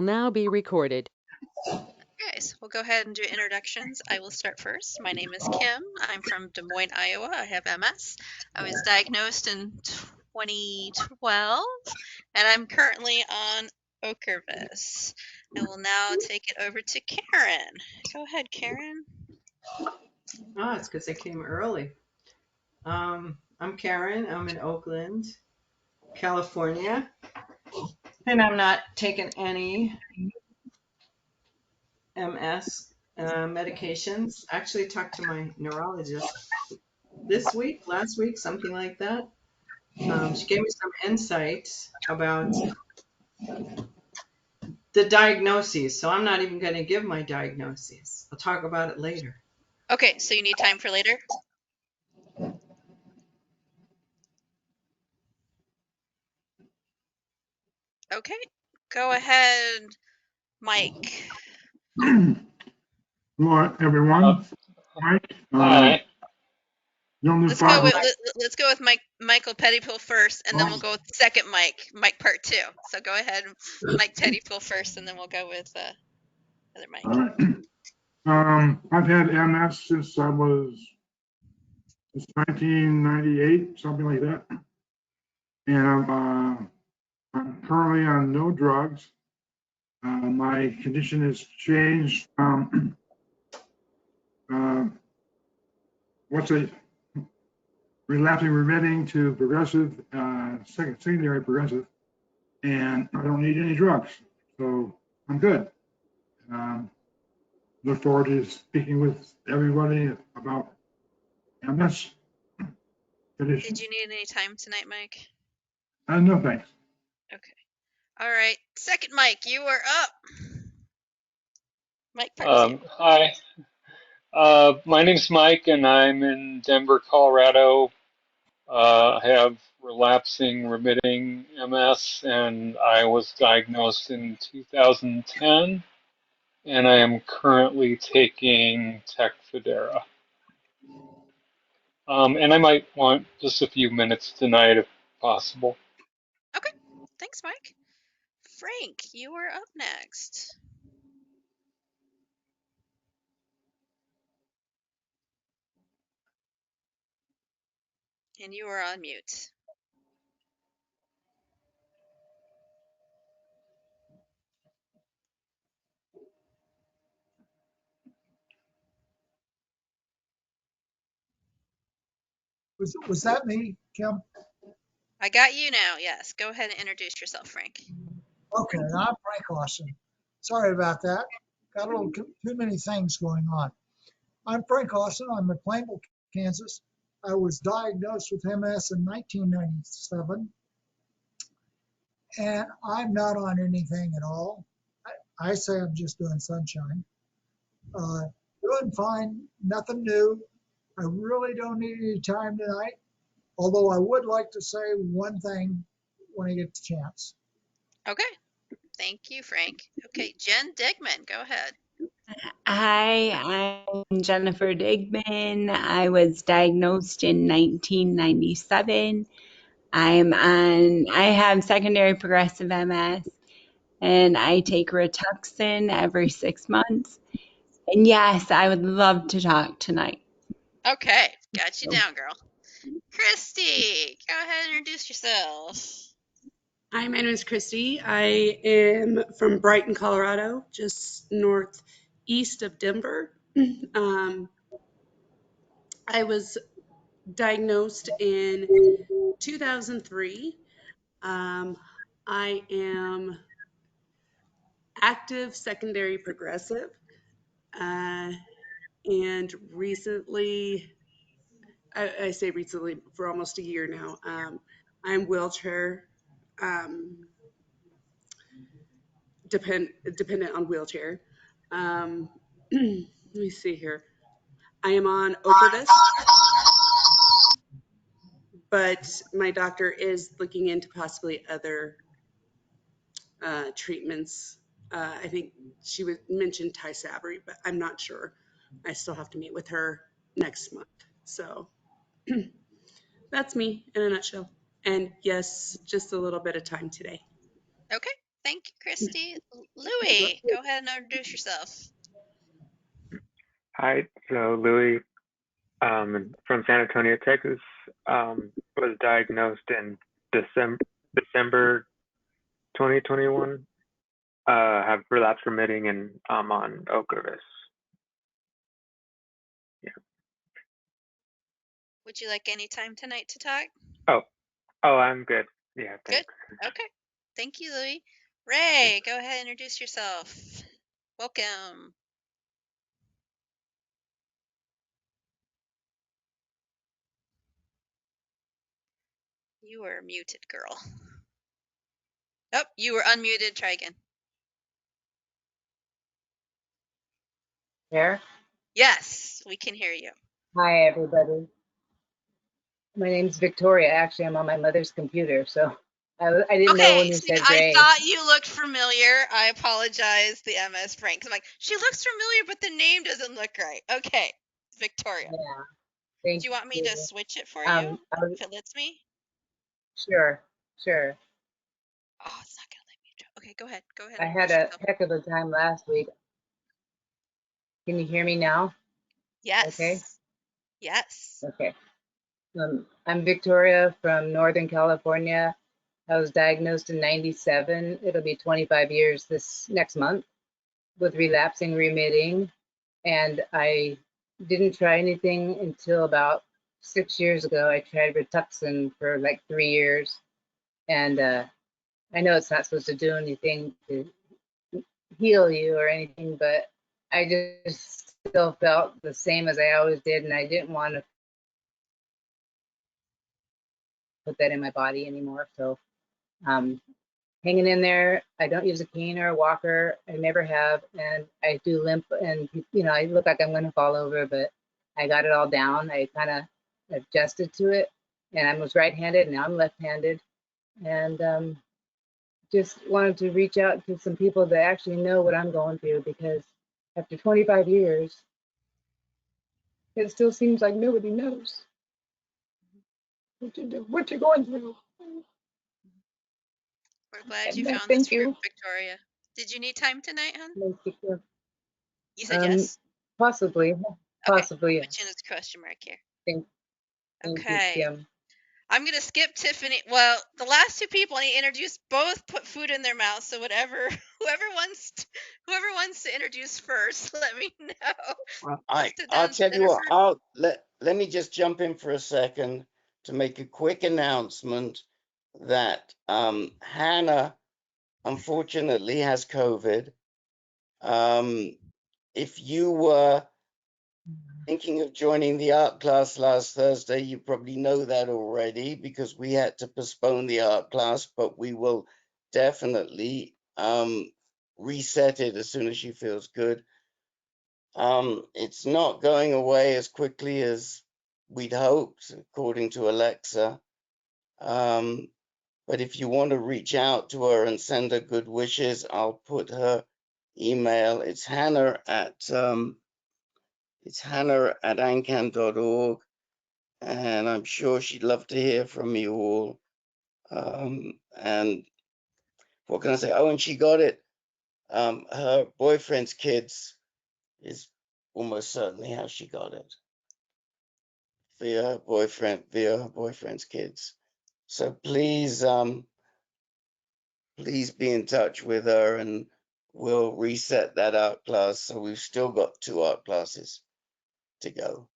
now be recorded. Okay, so we'll go ahead and do introductions. I will start first. My name is Kim. I'm from Des Moines, Iowa. I have MS. I was diagnosed in 2012, and I'm currently on Ocrevus. I will now take it over to Karen. Go ahead, Karen. It's because I came early. I'm Karen. I'm in Oakland, California, and I'm not taking any MS medications. I actually talked to my neurologist last week, something like that. She gave me some insights about the diagnoses, so I'm not even going to give my diagnoses. I'll talk about it later. Okay, so you need time for later? Okay, go ahead, Mike. Good morning, everyone. Mike. Hi. Let's go with Michael Pettypool first, and then we'll go with the second Mike part 2. So go ahead, Mike Pettypool first, and then we'll go with other Mike. I've had MS since I was 1998, something like that, and I'm currently on no drugs. My condition has changed from relapsing remitting to progressive, secondary progressive, and I don't need any drugs, so I'm good. Look forward to speaking with everybody about MS condition. Did you need any time tonight, Mike? No, thanks. Okay. All right. Second Mike, you are up. Mike part 2. Hi. My name's Mike, and I'm in Denver, Colorado. I have relapsing remitting MS, and I was diagnosed in 2010, and I am currently taking Tecfidera. And I might want just a few minutes tonight if possible. Okay. Thanks, Mike. Frank, you are up next. And you are on mute. Was that me, Kim? I got you now. Yes. Go ahead and introduce yourself, Frank. Okay, I'm Frank Austin. Sorry about that. Got a little too many things going on. I'm Frank Austin. I'm in Plainville, Kansas. I was diagnosed with MS in 1997, and I'm not on anything at all. I say I'm just doing sunshine. Doing fine, nothing new. I really don't need any time tonight, although I would like to say one thing when I get the chance. Okay. Thank you, Frank. Okay, Jen Digman, go ahead. Hi, I'm Jennifer Digman. I was diagnosed in 1997. I have secondary progressive MS, and I take Rituxan every 6 months. And yes, I would love to talk tonight. Okay, got you down, girl. Christy, go ahead and introduce yourself. Hi, my name is Christy. I am from Brighton, Colorado, just northeast of Denver. I was diagnosed in 2003. I am active secondary progressive, and recently, I say recently, for almost a year now, I'm wheelchair dependent on wheelchair. Let me see here. I am on Ocrevus, but my doctor is looking into possibly other treatments. I think she would mention Tysabri, but I'm not sure. I still have to meet with her next month. So that's me in a nutshell. And yes, just a little bit of time today. Okay, Thank you, Christy. Louie, go ahead and introduce yourself. Hi, so Louis from San Antonio, Texas, was diagnosed in December 2021. Have relapse remitting, and I'm on Ocrevus. Yeah. Would you like any time tonight to talk? Oh, I'm good. Yeah, Good. thanks. Okay. Thank you, Louie. Ray, go ahead and introduce yourself. Welcome. You were muted, girl. Oh, you were unmuted. Try again. Here. Yes, we can hear you. Hi, everybody. My name's Victoria. Actually, I'm on my mother's computer, so I didn't know Okay, when you see, said I Ray. thought you looked familiar. I apologize, the MS Frank. I'm like, she looks familiar, but the name doesn't look right. Okay, Victoria. Yeah, Do thank you want me you. to switch it for you, I was, if it lets me? sure. Oh, it's not gonna let me. Okay, go ahead. Go ahead I and had introduce a yourself. heck of a time last week. Can you hear me now? Okay. Yes. Yes. Okay. I'm Victoria from Northern California. I was diagnosed in '97. It'll be 25 years this next month with relapsing remitting. And I didn't try anything until about 6 years ago. I tried Rituxan for like 3 years. And I know it's not supposed to do anything to heal you or anything, but I just still felt the same as I always did. And I didn't want to put that in my body anymore. So um, hanging in there. I don't use a cane or a walker. I never have. And I do limp and, I look like I'm going to fall over, but I got it all down. I kind of adjusted to it. And I was right-handed. Now I'm left-handed. And just wanted to reach out to some people that actually know what I'm going through, because after 25 years, it still seems like nobody knows what you're going through. We're glad you And found this thank group, you. Victoria. Did you need time tonight, hon? You said Um, yes? possibly, Okay, I'll yeah. put you in this question mark here. Thank you, Okay. Kim. I'm gonna skip Tiffany. Well, the last two people I introduced both put food in their mouth, so whoever wants to introduce first, let me know. Well, Mr. I'll tell you what, Jennifer. let me just jump in for a second to make a quick announcement that Hannah unfortunately has COVID. If you were thinking of joining the art class last Thursday, you probably know that already because we had to postpone the art class, but we will definitely reset it as soon as she feels good. It's not going away as quickly as we'd hoped, according to Alexa. But if you want to reach out to her and send her good wishes, I'll put her email. It's Hannah at AnCan.org, and I'm sure she'd love to hear from you all. And what can I say? Oh, and she got it. Her boyfriend's kids is almost certainly how she got it. Via her boyfriend's kids. So please, please be in touch with her and we'll reset that art class. So we've still got 2 art classes to go.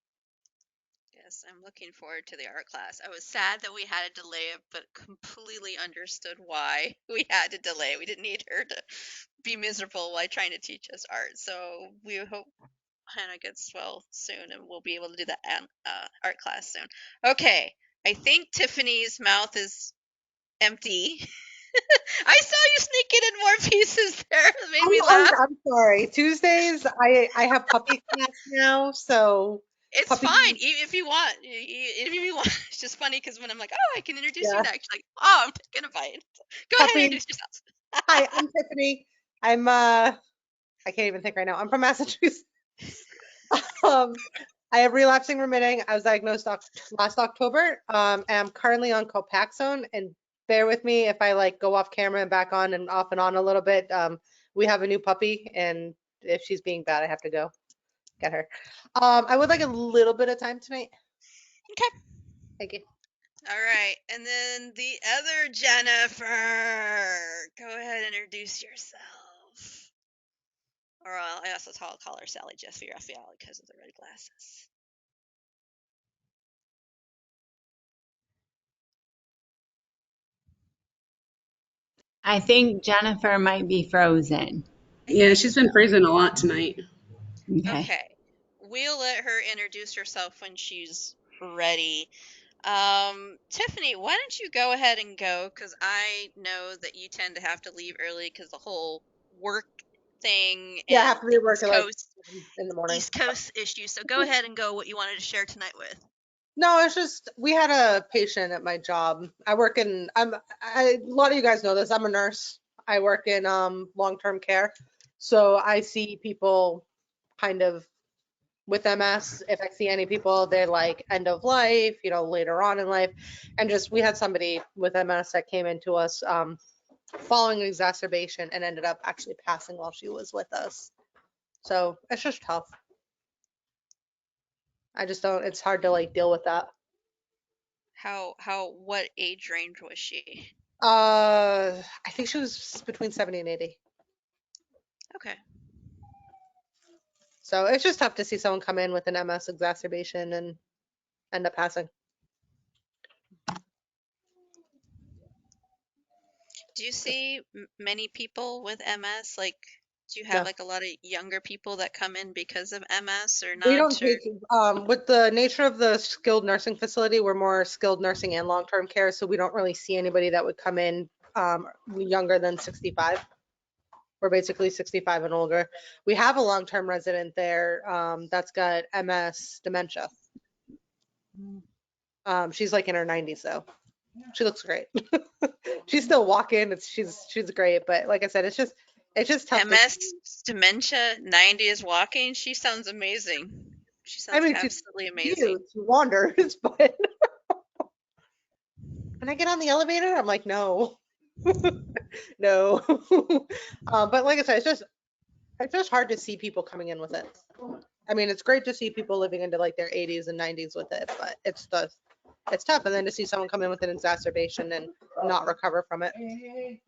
Yes, I'm looking forward to the art class. I was sad that we had to delay it, but completely understood why we had to delay. We didn't need her to be miserable while trying to teach us art. So we hope Hannah gets well soon and we'll be able to do that art class soon. Okay, I think Tiffany's mouth is empty. I saw you sneaking in more pieces there. It made me laugh. I'm sorry. Tuesdays, I have puppy class now, so It's puppy. fine if you want. If you want, it's just funny because when I'm like, oh, I can introduce you Yeah, next, like, oh, I'm taking a bite. Go ahead and puppy. introduce yourself. Hi, I'm Tiffany. I'm I can't even think right now. I'm from Massachusetts. Um, I have relapsing remitting. I was diagnosed last October. And I'm currently on Copaxone and bear with me if I like go off camera and back on and off and on a little bit. We have a new puppy, and if she's being bad, I have to go get her. I would like a little bit of time tonight. Okay. Thank you. All right. And then the other Jennifer. Go ahead and introduce yourself. Or I also call her Sally Jeffy Raphael because of the red glasses. I think Jennifer might be frozen. Yeah, she's been freezing a lot tonight. Okay. Okay. We'll let her introduce herself when she's ready. Tiffany, why don't you go ahead and go? Because I know that you tend to have to leave early because the whole work thing Yeah, I and have to be the at work East at like Coast 7 in the morning. East Coast issue. So go ahead and go what you wanted to share tonight with. No, it's just we had a patient at my job. A lot of you guys know this. I'm a nurse. I work in long-term care. So I see people kind of with MS. If I see any people, they're like end of life, later on in life. And just we had somebody with MS that came into us following an exacerbation and ended up actually passing while she was with us. So it's just tough. It's hard to like deal with that. What age range was she? I think she was between 70 and 80. Okay. So it's just tough to see someone come in with an MS exacerbation and end up passing. Do you see many people with MS? Like, do you have No. like a lot of younger people that come in because of MS or We not? don't take, with the nature of the skilled nursing facility, we're more skilled nursing and long-term care, so we don't really see anybody that would come in younger than 65. We're basically 65 and older. We have a long-term resident there that's got MS dementia. She's like in her 90s though. She looks great. She's still walking. She's great, but like I said, it's just tough. MS dementia, 90s walking. She sounds amazing. She sounds She's absolutely amazing. cute. She wanders, but when I get on the elevator, I'm like, no, no. But like I said, it's just hard to see people coming in with it. I mean, it's great to see people living into like their 80s and 90s with it, but it's tough. And then to see someone come in with an exacerbation and not recover from it. I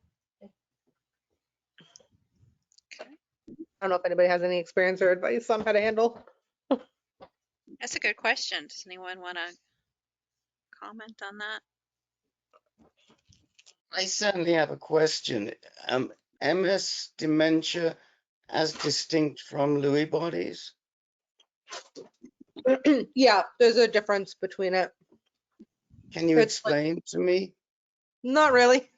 don't know if anybody has any experience or advice on how to handle. That's a good question. Does anyone want to comment on that? I certainly have a question. MS dementia as distinct from Lewy bodies? Yeah, there's a difference between it. Can you It's explain to me? Not really.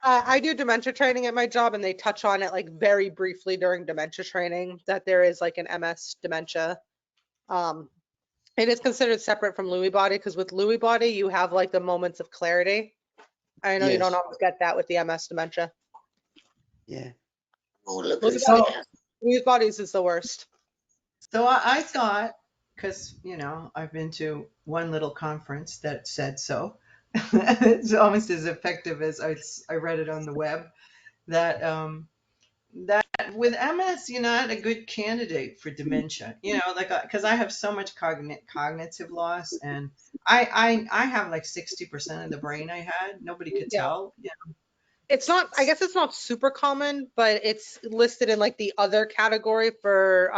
I do dementia training at my job, and they touch on it like very briefly during dementia training that there is like an MS dementia. It is considered separate from Lewy body because with Lewy body you have like the moments of clarity. I know you don't Yes. always get that with the MS dementia. Yeah. Oh, look Lewy at body, that. Lewy bodies is the worst. So I thought, because, I've been to one little conference that said so. It's almost as effective as I read it on the web, that that with MS, you're not a good candidate for dementia. Because I have so much cognitive loss, and I have like 60% of the brain I had. Nobody could Yeah. tell. I guess it's not super common, but it's listed in like the other category for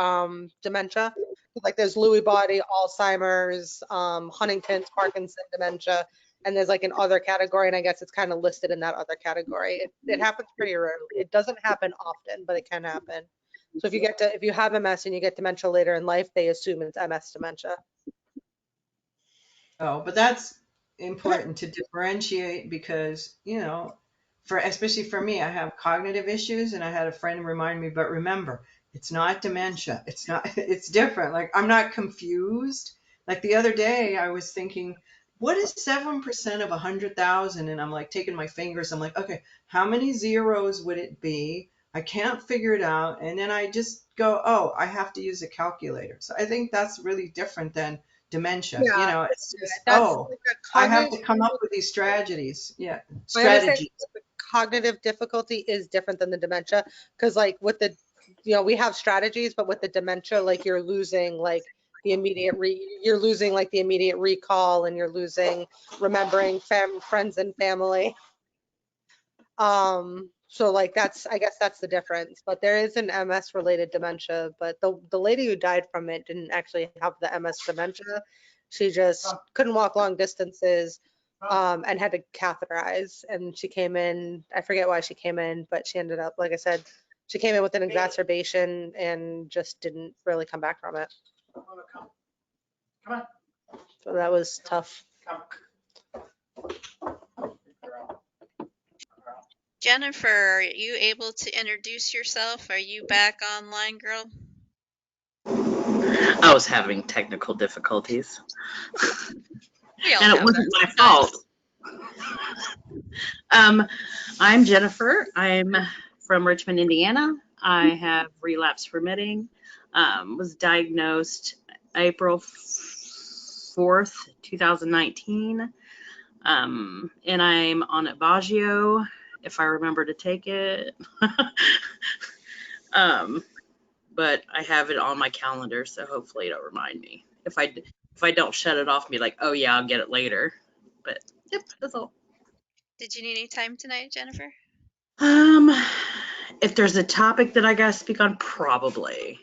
dementia. Like there's Lewy body, Alzheimer's, Huntington's, Parkinson dementia, and there's like an other category, and I guess it's kind of listed in that other category. It happens pretty rarely. It doesn't happen often, but it can happen. So if you have MS and you get dementia later in life, they assume it's MS dementia. Oh, but that's important to differentiate because, especially for me, I have cognitive issues, and I had a friend remind me, but remember, it's not dementia. It's not, it's different. Like, I'm not confused. Like the other day I was thinking, what is 7% of 100,000? And I'm like taking my fingers. I'm like, okay, how many zeros would it be? I can't figure it out. And then I just go, oh, I have to use a calculator. So I think that's really different than dementia. Yeah, It's just, that's oh, like a I have cognitive. to come up with these strategies. Yeah, I understand strategies. that the cognitive difficulty is different than the dementia because, like, with the, we have strategies, but with the dementia, like, you're losing like the you're losing like the immediate recall, and you're losing remembering friends and family. So like I guess that's the difference. But there is an MS related dementia, but the lady who died from it didn't actually have the MS dementia. She just couldn't walk long distances, and had to catheterize. And she came in, I forget why she came in, but she ended up, like I said, she came in with an exacerbation and just didn't really come back from it. So that was tough. Jennifer, are you able to introduce yourself? Are you back online, girl? I was having technical difficulties. We all And it have wasn't that my sometimes. fault. I'm Jennifer. I'm from Richmond, Indiana. I have relapse remitting. Was diagnosed April 4th, 2019. And I'm on Aubagio, if I remember to take it. But I have it on my calendar, so hopefully it'll remind me. If I don't shut it off and be like, oh yeah, I'll get it later. But yep, that's all. Did you need any time tonight, Jennifer? If there's a topic that I gotta speak on, probably.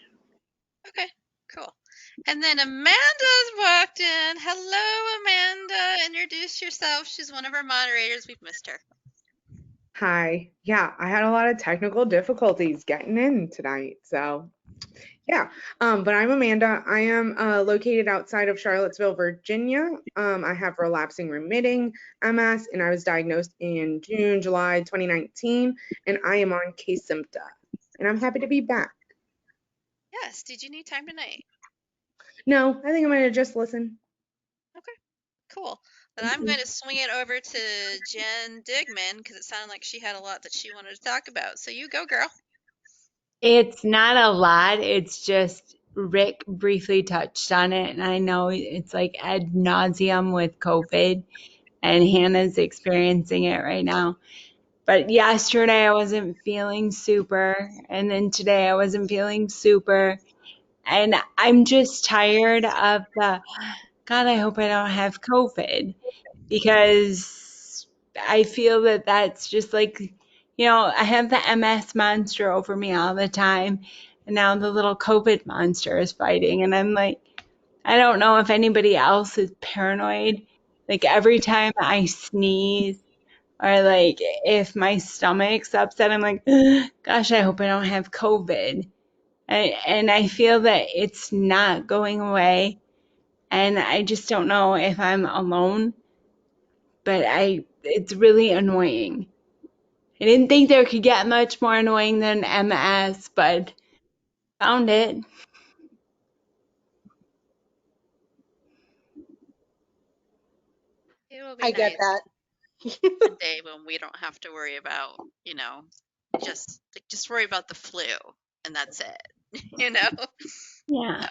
Okay, cool. And then Amanda's walked in. Hello, Amanda. Introduce yourself. She's one of our moderators. We've missed her. Hi. Yeah, I had a lot of technical difficulties getting in tonight. So, yeah. But I'm Amanda. I am located outside of Charlottesville, Virginia. I have relapsing remitting MS, and I was diagnosed in July 2019, and I am on Kesimpta. And I'm happy to be back. Yes. Did you need time tonight? No, I think I'm going to just listen. Okay, cool. Then I'm going to swing it over to Jen Digman because it sounded like she had a lot that she wanted to talk about. So you go, girl. It's not a lot. It's just Rick briefly touched on it. And I know it's like ad nauseum with COVID, and Hannah's experiencing it right now. But yesterday I wasn't feeling super. And then today I wasn't feeling super. And I'm just tired of the, God, I hope I don't have COVID, because I feel that that's just like, I have the MS monster over me all the time. And now the little COVID monster is fighting. And I'm like, I don't know if anybody else is paranoid. Like every time I sneeze, or like if my stomach's upset, I'm like, gosh, I hope I don't have COVID. And I feel that it's not going away. And I just don't know if I'm alone, but it's really annoying. I didn't think there could get much more annoying than MS, but found it. It will be I get nice that. one day when we don't have to worry about, just worry about the flu and that's it. Yeah. So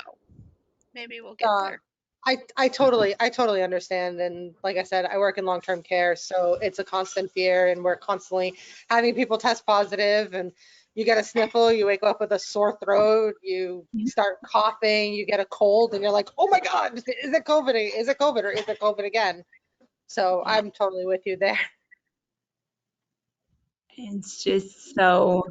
maybe we'll get there. I totally understand. And like I said, I work in long-term care, so it's a constant fear, and we're constantly having people test positive, and you get a sniffle, you wake up with a sore throat, you start coughing, you get a cold, and you're like, oh my God, is it COVID? Is it COVID, or is it COVID again? So I'm totally with you there. It's just I'm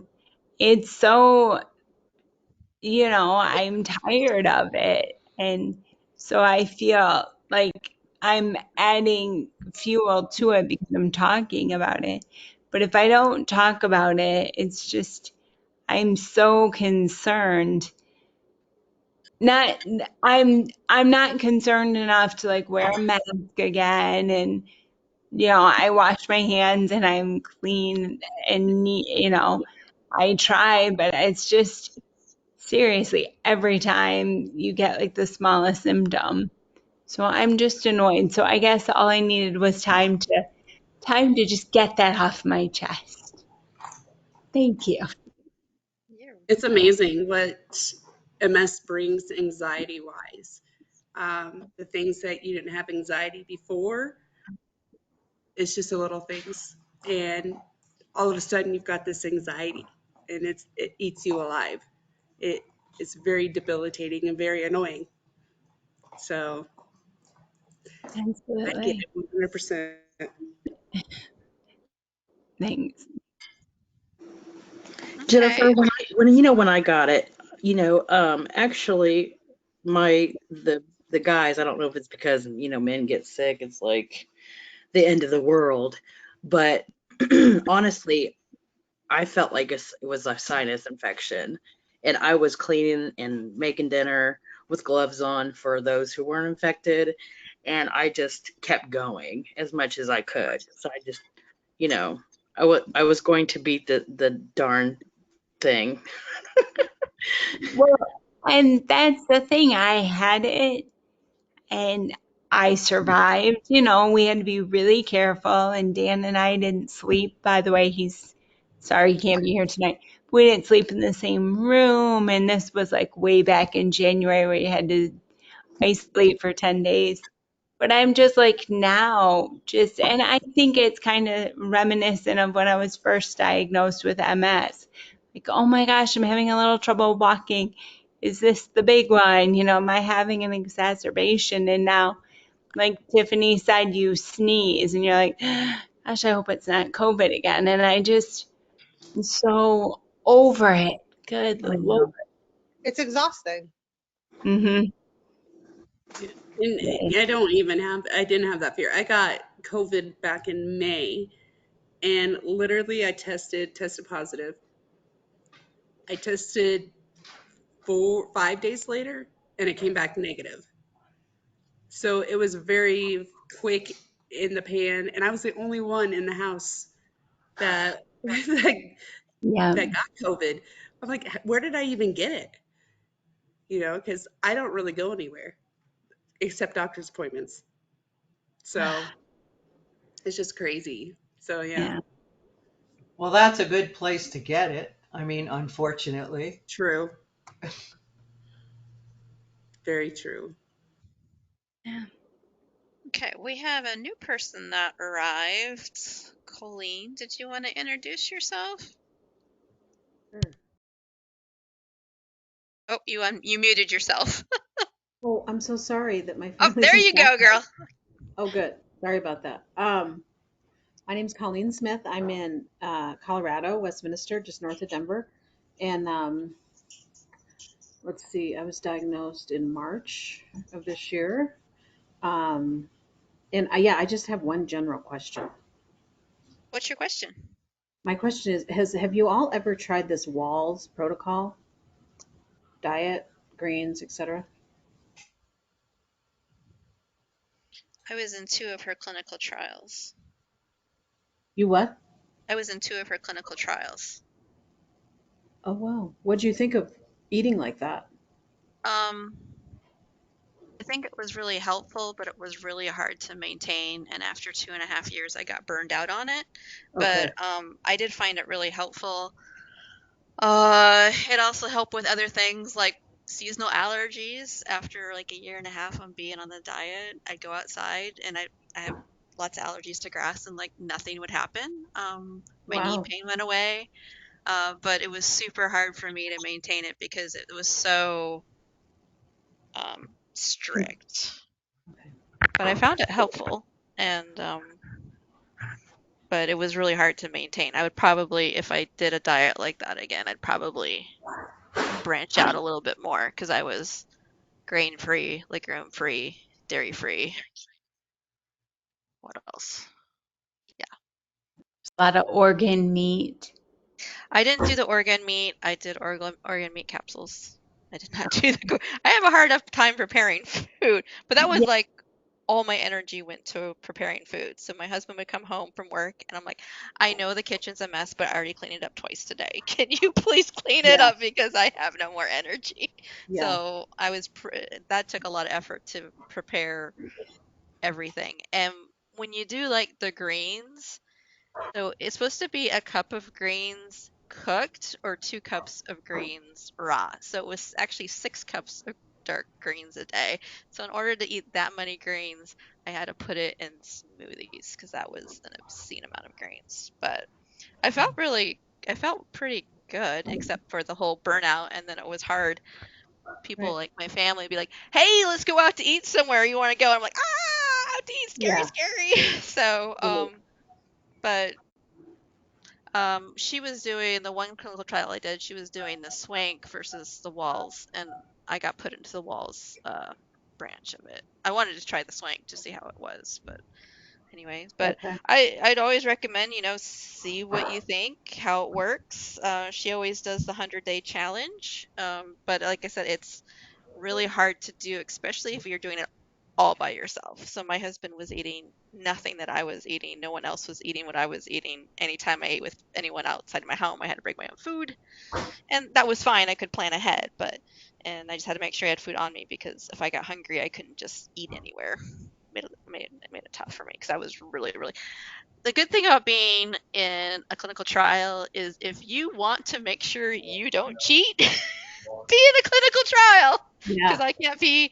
tired of it. And so I feel like I'm adding fuel to it because I'm talking about it. But if I don't talk about it, it's just, I'm so concerned. I'm not concerned enough to like wear a mask again, and I wash my hands and I'm clean and neat, I try, but it's just seriously every time you get like the smallest symptom. So I'm just annoyed. So I guess all I needed was time to just get that off my chest. Thank you. It's amazing what MS brings anxiety-wise. The things that you didn't have anxiety before, it's just the little things. And all of a sudden you've got this anxiety and it eats you alive. It it's very debilitating and very annoying. So I get Absolutely. it 100%. Thanks. Jennifer, Okay. when I got it, actually the guys, I don't know if it's because, men get sick, it's like the end of the world, but honestly, I felt like it was a sinus infection, and I was cleaning and making dinner with gloves on for those who weren't infected, and I just kept going as much as I could. So I just, you know, I was going to beat the darn thing. Well, and that's the thing. I had it and I survived. We had to be really careful. And Dan and I didn't sleep. By the way, he's sorry he can't be here tonight. We didn't sleep in the same room. And this was like way back in January where you had to isolate for 10 days. But I'm just like now, and I think it's kind of reminiscent of when I was first diagnosed with MS. Like, oh my gosh, I'm having a little trouble walking. Is this the big one? Am I having an exacerbation? And now, like Tiffany said, you sneeze and you're like, gosh, I hope it's not COVID again. And I'm so over it. Good I Lord. know. It's exhausting. Mm-hmm. And I didn't have that fear. I got COVID back in May, and literally I tested positive. I tested 5 days later, and it came back negative. So it was very quick in the pan, and I was the only one in the house that that, Yeah. that got COVID. I'm like, where did I even get it? Because I don't really go anywhere except doctor's appointments. So it's just crazy. So yeah, Yeah. Well, that's a good place to get it. I mean, unfortunately. true. Very true. Yeah. Okay, we have a new person that arrived. Colleen, did you want to introduce yourself? Sure. Oh, you muted yourself. Oh, I'm so sorry that my Oh, phone there isn't you go, backwards. girl. Oh, good. Sorry about that. My name's Colleen Smith. I'm in Colorado, Westminster, just north of Denver. And let's see, I was diagnosed in March of this year. Um, and yeah, I just have one general question. What's your question? My question is, have you all ever tried this Wahls protocol, diet, greens, etc.? I was in 2 of her clinical trials. You what? I was in 2 of her clinical trials. Oh, wow. What do you think of eating like that? Um, I think it was really helpful, but it was really hard to maintain. And after 2.5 years, I got burned out on it. But Okay. I did find it really helpful. It also helped with other things like seasonal allergies. After like a year and a half of being on the diet, I'd go outside and I have lots of allergies to grass and like nothing would happen. My knee Wow. pain went away. But it was super hard for me to maintain it because it was so strict. Okay. But I found it helpful, and but it was really hard to maintain. I would probably, if I did a diet like that again, I'd probably branch out a little bit more because I was grain free, liquor free, dairy free. What else? Yeah, A lot of organ meat. I didn't do the organ meat. I did organ meat capsules. I did not do the. I have a hard enough time preparing food, but that was Yeah. like all my energy went to preparing food. So my husband would come home from work and I'm like, I know the kitchen's a mess, but I already cleaned it up twice today. Can you please clean it Yeah. up because I have no more energy? Yeah. So that took a lot of effort to prepare everything. And when you do like the greens, so it's supposed to be a cup of greens cooked or 2 cups of greens raw. So it was actually 6 cups of dark greens a day. So in order to eat that many greens, I had to put it in smoothies because that was an obscene amount of greens. But I felt pretty good, except for the whole burnout, and then it was hard. People Right. like my family would be like, "Hey, let's go out to eat somewhere. You want to go?" I'm like, "Ah, out to eat, scary, Yeah. scary." So, Right. but she was doing the one clinical trial I did. She was doing the swank versus the walls, and I got put into the walls branch of it. I wanted to try the swank to see how it was, but anyways, but Okay. I'd always recommend, see what you think, how it works. She always does the 100-day challenge, but like I said, it's really hard to do, especially if you're doing it all by yourself. So my husband was eating nothing that I was eating. No one else was eating what I was eating. Anytime I ate with anyone outside my home, I had to bring my own food, and that was fine. I could plan ahead, and I just had to make sure I had food on me because if I got hungry, I couldn't just eat anywhere. Made it tough for me because I was really, really. The good thing about being in a clinical trial is if you want to make sure you don't cheat, be in a clinical trial because Yeah. I can't be,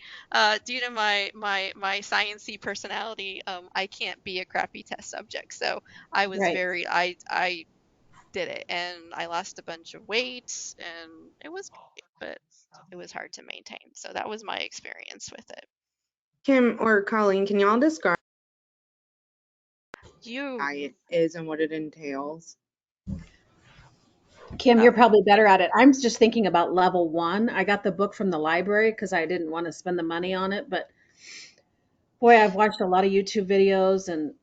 due to my sciencey personality, I can't be a crappy test subject. So I was Right. I did it and I lost a bunch of weight and it was great, but it was hard to maintain. So that was my experience with it. Kim or Colleen, can y'all describe You, what diet is and what it entails? Kim, uh, you're probably better at it. I'm just thinking about level 1. I got the book from the library because I didn't want to spend the money on it. But boy, I've watched a lot of YouTube videos and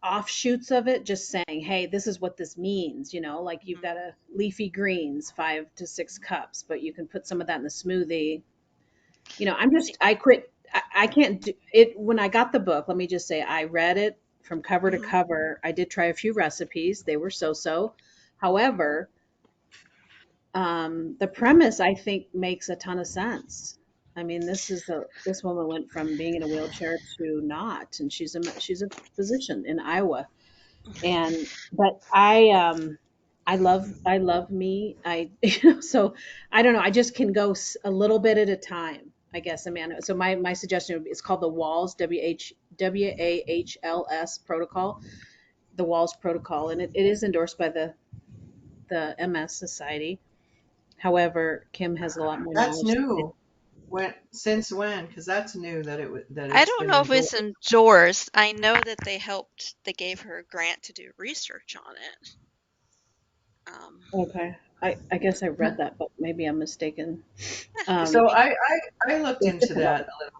offshoots of it, just saying, hey, this is what this means. Like you've got a leafy greens, 5 to 6 cups, but you can put some of that in the smoothie. I quit. I can't do it. When I got the book, let me just say, I read it from cover to mhm. cover. I did try a few recipes. They were so-so. However, the premise I think makes a ton of sense. I mean, this woman went from being in a wheelchair to not, and she's a physician in Iowa. And but I love me. So I don't know. I just can go a little bit at a time, I guess, Amanda. So my suggestion is called the Wahls WAHLS protocol, the Wahls protocol, and it is endorsed by the MS Society. However, Kim has a lot more That's knowledge. new. Since when? Because that's new that I it's don't been know if endorsed. it's endorsed. I know that they gave her a grant to do research on it. Okay. I guess I read that, but maybe I'm mistaken. So Maybe. I looked It's into just about that a little.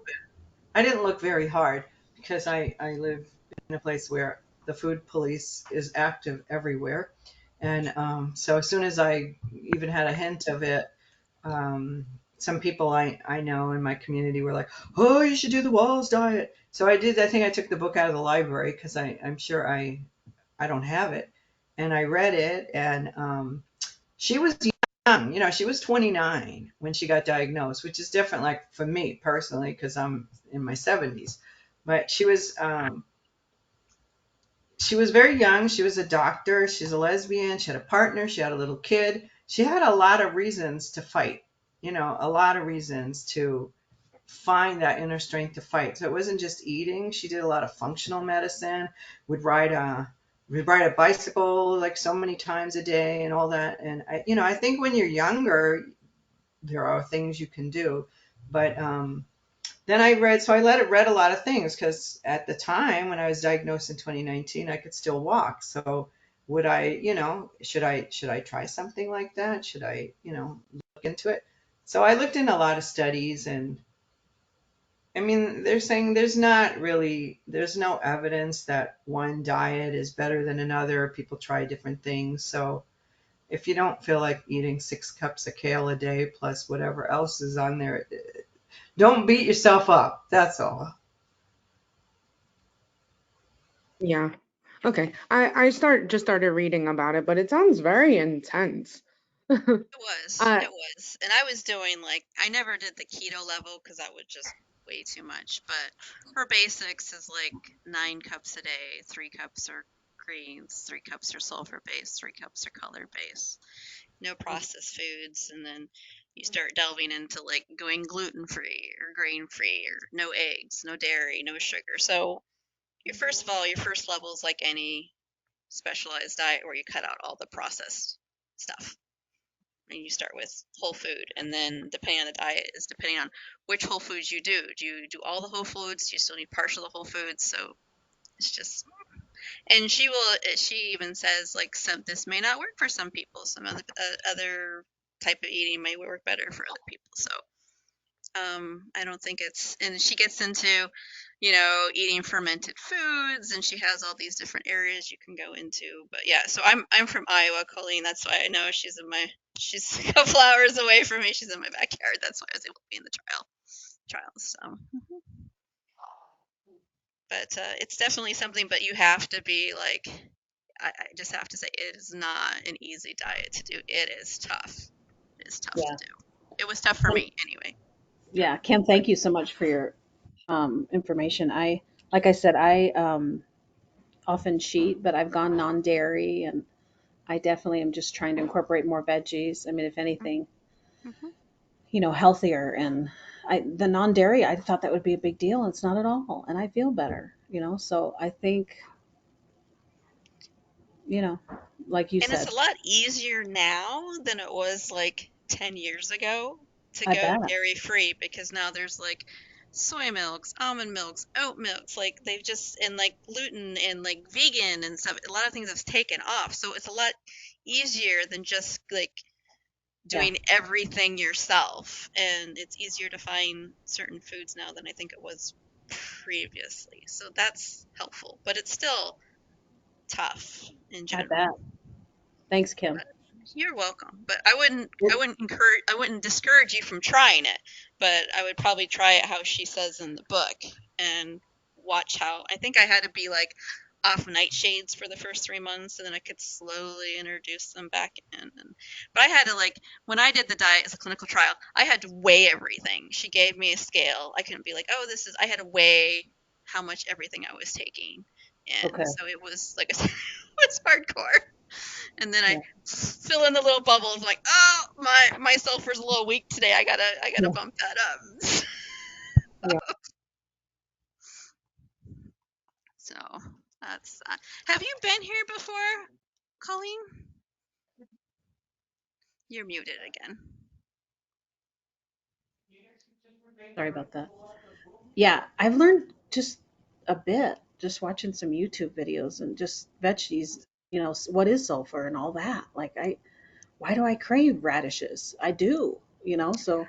I didn't look very hard because I live in a place where the food police is active everywhere. And so as soon as I even had a hint of it, some people I know in my community were like, "Oh, you should do the Wahls Diet." So I did. I think I took the book out of the library because I'm sure I don't have it, and I read it. And she was young, she was 29 when she got diagnosed, which is different, like for me personally, because I'm in my 70s. But she was very young. She was a doctor. She's a lesbian. She had a partner. She had a little kid. She had a lot of reasons to fight, a lot of reasons to find that inner strength to fight. So it wasn't just eating. She did a lot of functional medicine, would ride a bicycle like so many times a day and all that. And I think when you're younger, there are things you can do. But then read a lot of things because at the time when I was diagnosed in 2019, I could still walk. So would I, should I try something like that? Should I, look into it? So I looked in a lot of studies, and I mean, they're saying there's no evidence that one diet is better than another. People try different things. So if you don't feel like eating 6 cups of kale a day plus whatever else is on there, don't beat yourself up. That's all. Yeah. Okay. I just started reading about it, but it sounds very intense. It uh, was. And I was doing I never did the keto level because that would just way too much. But her basics is like 9 cups a day, 3 cups are greens, 3 cups are sulfur based, 3 cups are color based, no processed foods. And then you start delving into like going gluten-free or grain-free or no eggs, no dairy, no sugar. So your first level is like any specialized diet where you cut out all the processed stuff. And you start with whole food, and then depending on the diet is depending on which whole foods you do. Do you do all the whole foods? Do you still need partial whole foods? So it's just, and she even says like this may not work for some people. Some other type of eating may work better for other people. So I don't think it's, and she gets into, eating fermented foods, and she has all these different areas you can go into. But yeah, so I'm from Iowa, Colleen. That's why I know she's a couple hours away from me. She's in my backyard. That's why I was able to be in the trials. So, but it's definitely something. But you have to be like, I just have to say, it is not an easy diet to do. It is tough. It is tough Yeah. to do. It was tough for me anyway. Yeah, Kim, thank you so much for your information. Like I said, I often cheat, but I've gone non-dairy, and I definitely am just trying to incorporate more veggies. I mean, if anything, healthier. And the non-dairy, I thought that would be a big deal. It's not at all, and I feel better. So I think, like you And it's said, a lot easier now than it was like 10 years ago to I go bet. dairy free, because now there's like soy milks, almond milks, oat milks, like they've just, and like gluten and like vegan and stuff. A lot of things have taken off. So it's a lot easier than just like Yeah, doing everything yourself. And it's easier to find certain foods now than I think it was previously. So that's helpful, but it's still tough in I bet. general. Thanks, Kim. You're welcome. But I wouldn't discourage you from trying it, but I would probably try it how she says in the book and watch how, I think I had to be like off nightshades for the first 3 months, and then I could slowly introduce them back in. But I had to, like, when I did the diet as a clinical trial, I had to weigh everything. She gave me a scale. I couldn't be like, oh, I had to weigh how much everything I was taking. And Okay. so it was like, it was hardcore. And then I Yeah. fill in the little bubbles, like, oh, my sulfur's a little weak today. I gotta Yeah. bump that up. Yeah. So that's. Have you been here before, Colleen? You're muted again. Sorry about that. Yeah, I've learned just a bit just watching some YouTube videos and just veggies, what is sulfur and all that. Like why do I crave radishes? I do, so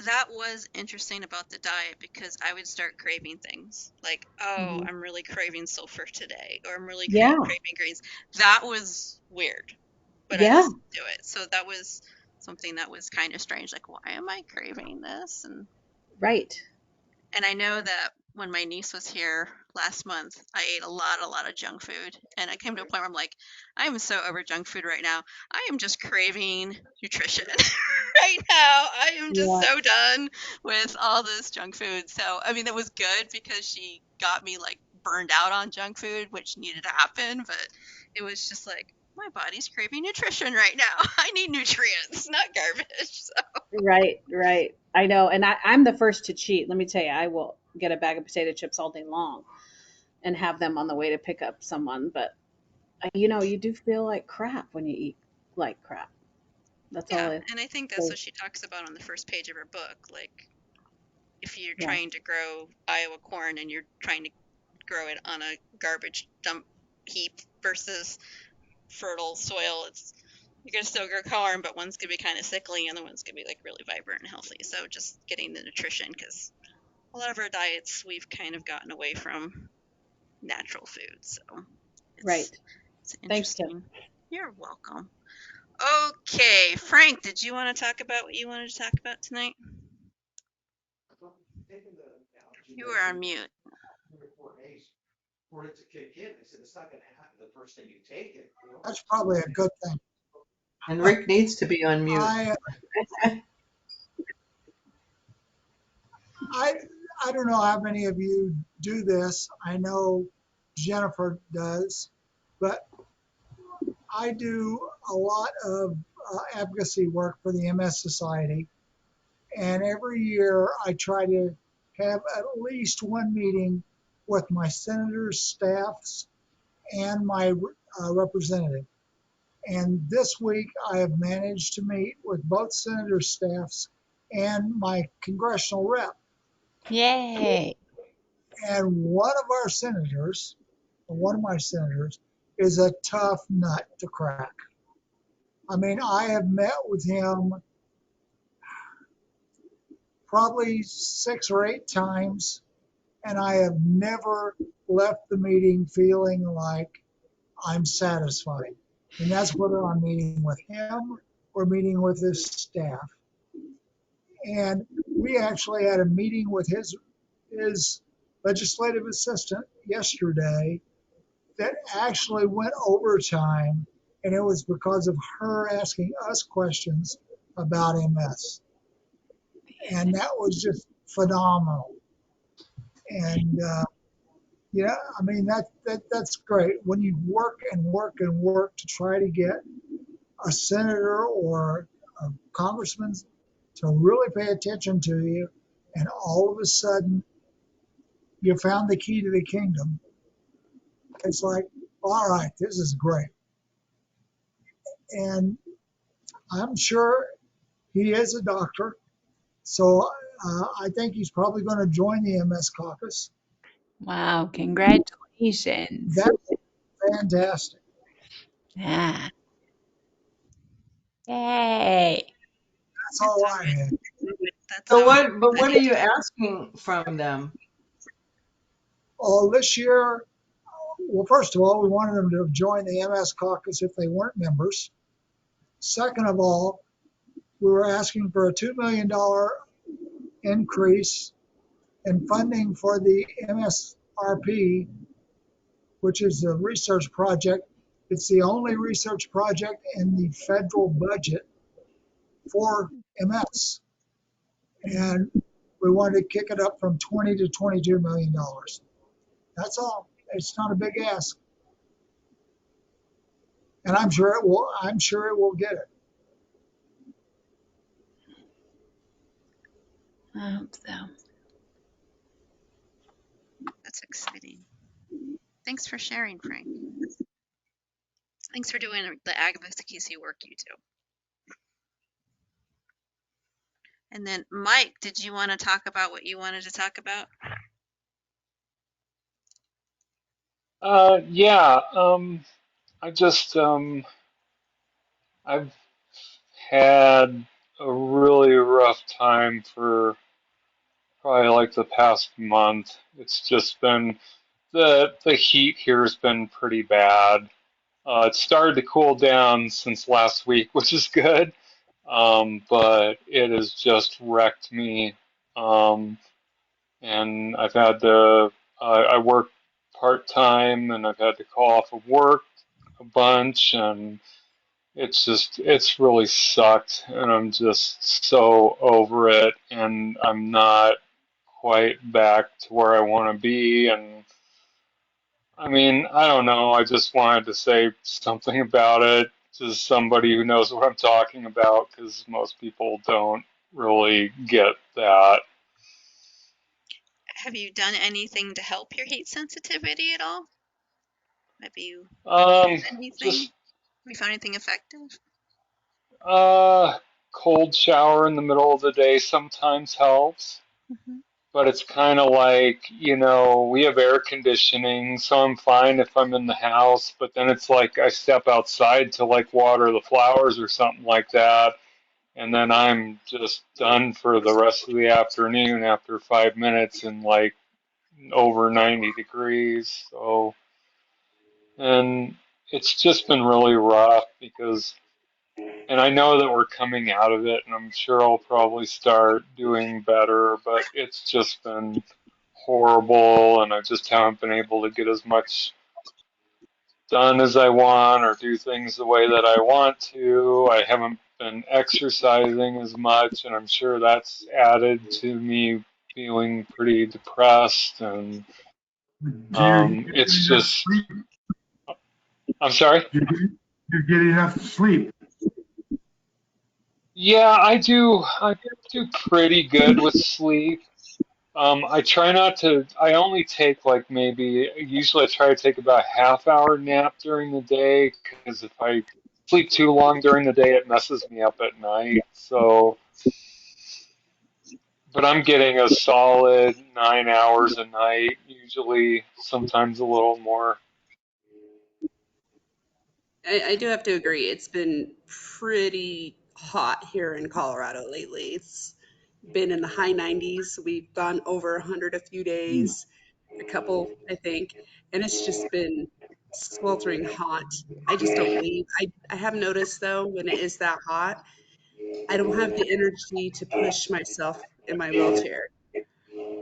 That was interesting about the diet, because I would start craving things like, oh, Mhm. I'm really craving sulfur today, or I'm really Yeah, craving greens. That was weird, but I yeah, listened to it. So that was something that was kind of strange. Like, why am I craving this? right. And I know that when my niece was here last month, I ate a lot of junk food. And I came to a point where I'm like, I am so over junk food right now. I am just craving nutrition right now. I am just Yeah, so done with all this junk food. So, I mean, it was good because she got me like burned out on junk food, which needed to happen. But it was just like, my body's craving nutrition right now. I need nutrients, not garbage. So, right. I know, and I'm the first to cheat. Let me tell you, I will get a bag of potato chips all day long and have them on the way to pick up someone. But you do feel like crap when you eat like crap. That's all yeah. it. And I think that's So, what she talks about on the first page of her book. Like, if you're yeah, trying to grow Iowa corn and you're trying to grow it on a garbage dump heap versus fertile soil, you're gonna still grow corn, but one's gonna be kind of sickly and the one's gonna be like really vibrant and healthy. So just getting the nutrition, because a lot of our diets we've kind of gotten away from natural food. So it's right. it's Thanks, Kim. interesting. You're welcome. Okay, Frank, did you want to talk about what you wanted to talk about tonight? You were on mute. That's probably a good thing. And Rick needs to be on mute. I I don't know how many of you do this. I know Jennifer does, but I do a lot of advocacy work for the MS Society. And every year I try to have at least one meeting with my senators, staffs, and my representative. And this week I have managed to meet with both senator staffs and my congressional rep. Yay. And one of my senators, is a tough nut to crack. I mean, I have met with him probably 6 or 8 times, and I have never left the meeting feeling like I'm satisfied. And that's whether I'm meeting with him or meeting with his staff. And we actually had a meeting with his legislative assistant yesterday that actually went overtime, and it was because of her asking us questions about MS. And that was just phenomenal. And yeah, I mean that's great when you work and work and work to try to get a senator or a congressman to really pay attention to you, and all of a sudden you found the key to the kingdom. It's like, all right, this is great. And I'm sure he is a doctor, so I think he's probably going to join the MS caucus. Wow, congratulations. That's fantastic. Yeah. Yay. That's all I had. So what are you asking from them? Oh, this year, well, first of all, we wanted them to join the MS caucus if they weren't members. Second of all, we were asking for a $2 million increase in funding for the MSRP, which is a research project. It's the only research project in the federal budget for MS. And we wanted to kick it up from $20 to $22 million. That's all. It's not a big ask. And I'm sure it will get it. I hope so. That's exciting. Thanks for sharing, Frank. Thanks for doing the advocacy work you do. And then, Mike, did you want to talk about what you wanted to talk about? Yeah, I just, I've had a really rough time for probably like the past month. It's just been the heat here has been pretty bad. It started to cool down since last week, which is good. But it has just wrecked me. And I've had to, I work part-time and I've had to call off of work a bunch, and it's really sucked, and I'm just so over it, and I'm not quite back to where I want to be. And I mean, I don't know, I just wanted to say something about it to somebody who knows what I'm talking about, because most people don't really get that. Have you done anything to help your heat sensitivity at all? Have you anything? Just Have you found anything effective? uh, cold shower in the middle of the day sometimes helps. Mm-hmm. But it's kind of like, we have air conditioning, so I'm fine if I'm in the house, but then it's like I step outside to like water the flowers or something like that, and then I'm just done for the rest of the afternoon after 5 minutes in like over 90 degrees. So, and it's just been really rough because, and I know that we're coming out of it, and I'm sure I'll probably start doing better, but it's just been horrible, and I just haven't been able to get as much done as I want or do things the way that I want to. I haven't been exercising as much, and I'm sure that's added to me feeling pretty depressed, and Do you get it's enough just, sleep? I'm sorry? Do you get enough sleep? Yeah, I do pretty good with sleep. I try not to, I only take like maybe, usually I try to take about a half hour nap during the day because if I sleep too long during the day, it messes me up at night. So, but I'm getting a solid 9 hours a night, usually, sometimes a little more. I do have to agree. It's been pretty hot here in Colorado lately. It's been in the high 90s. We've gone over 100 a few days, a couple, I think, and it's just been sweltering hot. I just don't leave. I have noticed though, when it is that hot, I don't have the energy to push myself in my wheelchair.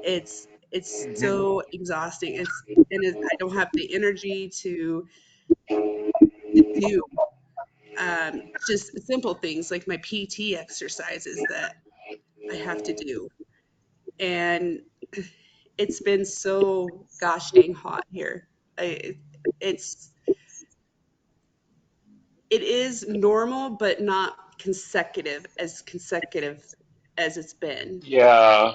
It's Hmm. so exhausting. I don't have the energy to do just simple things like my PT exercises that I have to do. And it's been so gosh dang hot here. It's it is normal, but not consecutive as it's been. Yeah,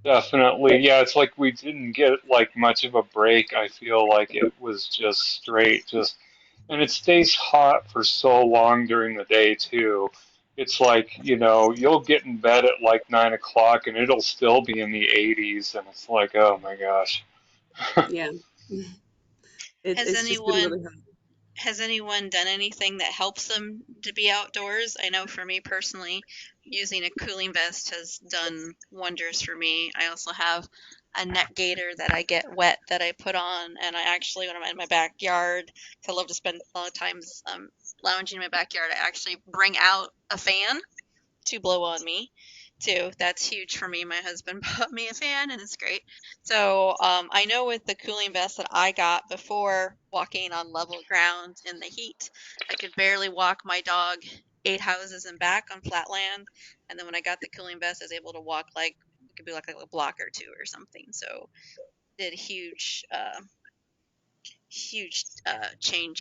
definitely. Yeah, it's like we didn't get like much of a break. I feel like it was just straight, just, and it stays hot for so long during the day too. It's like, you'll get in bed at like 9 o'clock and it'll still be in the 80s, and it's like, oh my gosh. Yeah, Has it's just been anyone really hot. has anyone done anything that helps them to be outdoors? I know for me personally, using a cooling vest has done wonders for me. I also have a neck gaiter that I get wet that I put on, and I actually, when I'm in my backyard, 'cause I love to spend a lot of times lounging in my backyard, I actually bring out a fan to blow on me too. That's huge for me. My husband bought me a fan and it's great. So I know with the cooling vest that I got before walking on level ground in the heat, I could barely walk my dog 8 houses and back on flat land. And then when I got the cooling vest, I was able to walk like it could be like a block or two or something. So did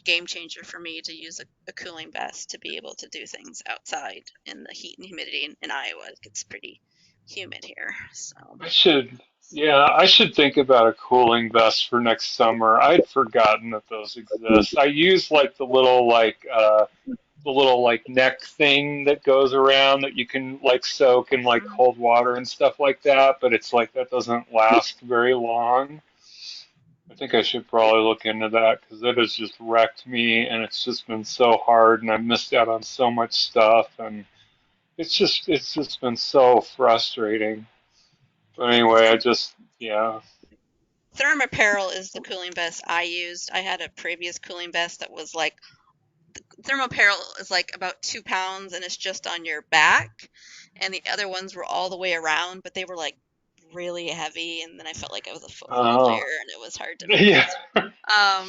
game changer for me to use a cooling vest to be able to do things outside in the heat and humidity in Iowa. It gets pretty humid here. So I should, yeah, I should think about a cooling vest for next summer. I'd forgotten that those exist. I use like the little neck thing that goes around that you can like soak in like mhm. cold water and stuff like that, but it's like that doesn't last very long. I think I should probably look into that because it has just wrecked me and it's just been so hard and I've missed out on so much stuff and it's just been so frustrating. But anyway, yeah. Thermapparel is the cooling vest I used. I had a previous cooling vest that was like Thermoparel is like about 2 pounds and it's just on your back, and the other ones were all the way around, but they were like really heavy, and then I felt like I was a football Oh, player and it was hard to move. yeah.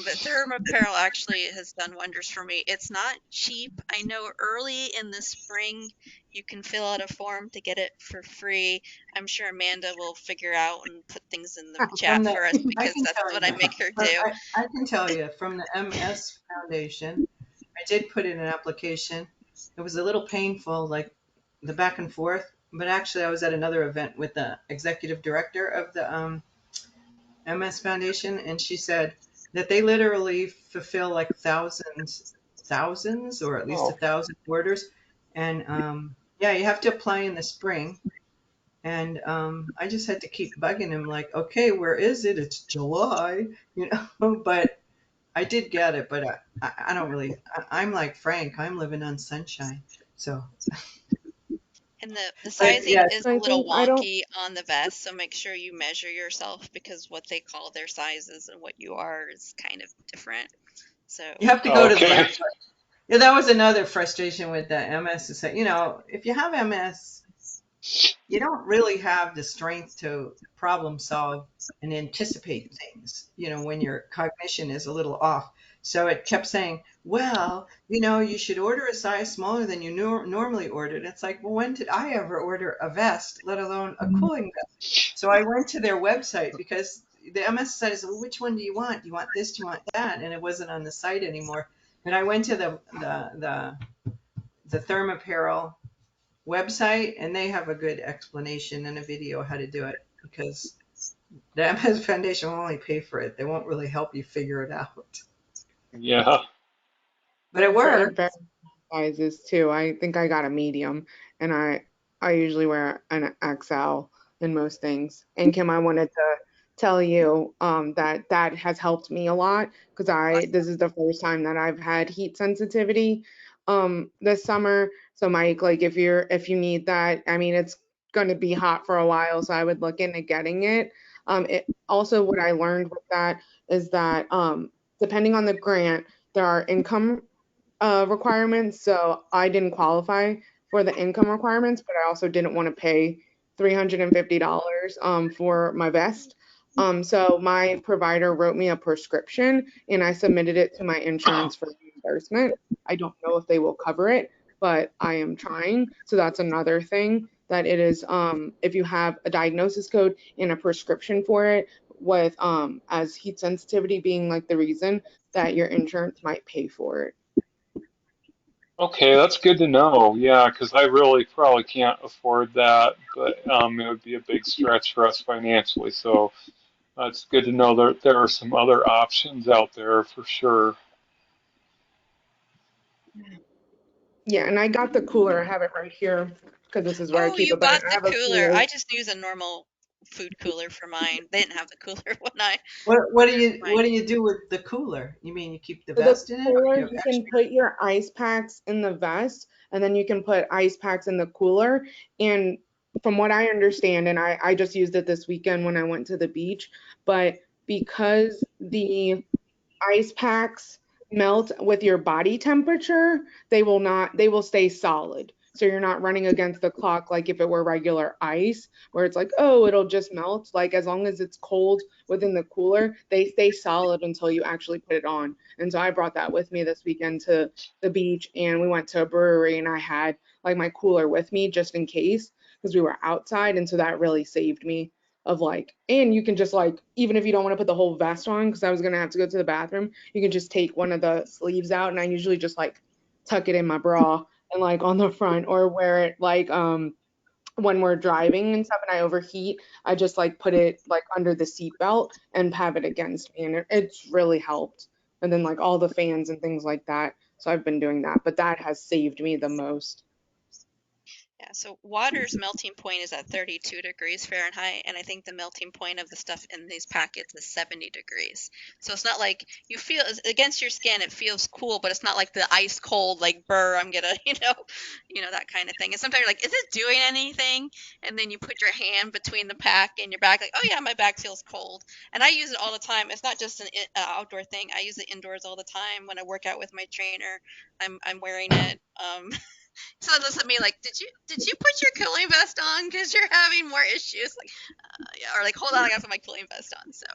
But Thermapparel actually has done wonders for me. It's not cheap. I know early in the spring you can fill out a form to get it for free. I'm sure Amanda will figure out and put things in the From chat the, for us I because can that's tell what I you, make her do. I can tell you from the MS Foundation, I did put in an application. It was a little painful, like the back and forth, but actually I was at another event with the executive director of the MS Foundation, and she said that they literally fulfill like thousands, or at least a Oh, thousand orders. And yeah, you have to apply in the spring. And I just had to keep bugging him, like, okay, where is it? It's July, you know. But I did get it, but I don't really. I'm like Frank. I'm living on sunshine. So, And the but sizing yes, is a I little think I don't. wonky on the vest, so make sure you measure yourself because what they call their sizes and what you are is kind of different. So, you have to go to the okay. website. Yeah, that was another frustration with the MS. Is that, if you have MS, you don't really have the strength to problem solve and anticipate things, when your cognition is a little off. So it kept saying, well, you should order a size smaller than you normally ordered. It's like, well, when did I ever order a vest, let alone a cooling vest? So I went to their website because the MS site says, well, which one do you want? Do you want this? Do you want that? And it wasn't on the site anymore. And I went to the Thermapparel website, and they have a good explanation and a video how to do it, because the MS Foundation will only pay for it. They won't really help you figure it out. Yeah. But it For works. various sizes too. I think I got a medium, and I usually wear an XL in most things. And Kim, I wanted to tell you that has helped me a lot, because this is the first time that I've had heat sensitivity this summer. So Mike, like if you need that, I mean it's going to be hot for a while, so I would look into getting it. It also, what I learned with that is that depending on the grant, there are income requirements. So I didn't qualify for the income requirements, but I also didn't want to pay $350 for my vest. So my provider wrote me a prescription, and I submitted it to my insurance for reimbursement. I don't know if they will cover it, but I am trying. So that's another thing, that it is, if you have a diagnosis code and a prescription for it, with as heat sensitivity being like the reason, that your insurance might pay for it. Okay, that's good to know. Yeah, because I really probably can't afford that, but it would be a big stretch for us financially. So it's good to know that there are some other options out there for sure. Yeah, and I got the cooler. I have it right here because this is where I Oh, keep you it. But bought I the have a cooler. cooler. I just use a normal food cooler for mine. They didn't have the cooler when I What do you mine. do with the cooler? You mean you keep the So the vest in it, or cooler, you have you can extra? put your ice packs in the vest, and then you can put ice packs in the cooler. And from what I understand, and I just used it this weekend when I went to the beach, but because the ice packs melt with your body temperature, they will stay solid. So you're not running against the clock like if it were regular ice, where it's like, oh, it'll just melt. Like as long as it's cold within the cooler, they stay solid until you actually put it on. And so I brought that with me this weekend to the beach, and we went to a brewery, and I had like my cooler with me just in case, because we were outside. And so that really saved me of like, and you can just like, even if you don't want to put the whole vest on, because I was gonna have to go to the bathroom, you can just take one of the sleeves out, and I usually just like tuck it in my bra and like on the front, or wear it like when we're driving and stuff and I overheat, I just like put it like under the seat belt and have it against me, and it's really helped. And then like all the fans and things like that. So I've been doing that, but that has saved me the most. Yeah, so water's melting point is at 32 degrees Fahrenheit, and I think the melting point of the stuff in these packets is 70 degrees. So it's not like you feel against your skin, it feels cool, but it's not like the ice cold, like burr, I'm gonna, that kind of thing. And sometimes you're like, is it doing anything? And then you put your hand between the pack and your back, like, oh yeah, my back feels cold. And I use it all the time. It's not just an outdoor thing. I use it indoors all the time when I work out with my trainer. I'm wearing it. So they look at me like, did you put your cooling vest on because you're having more issues? Like, yeah, or like, hold on, I gotta put my cooling vest on. So,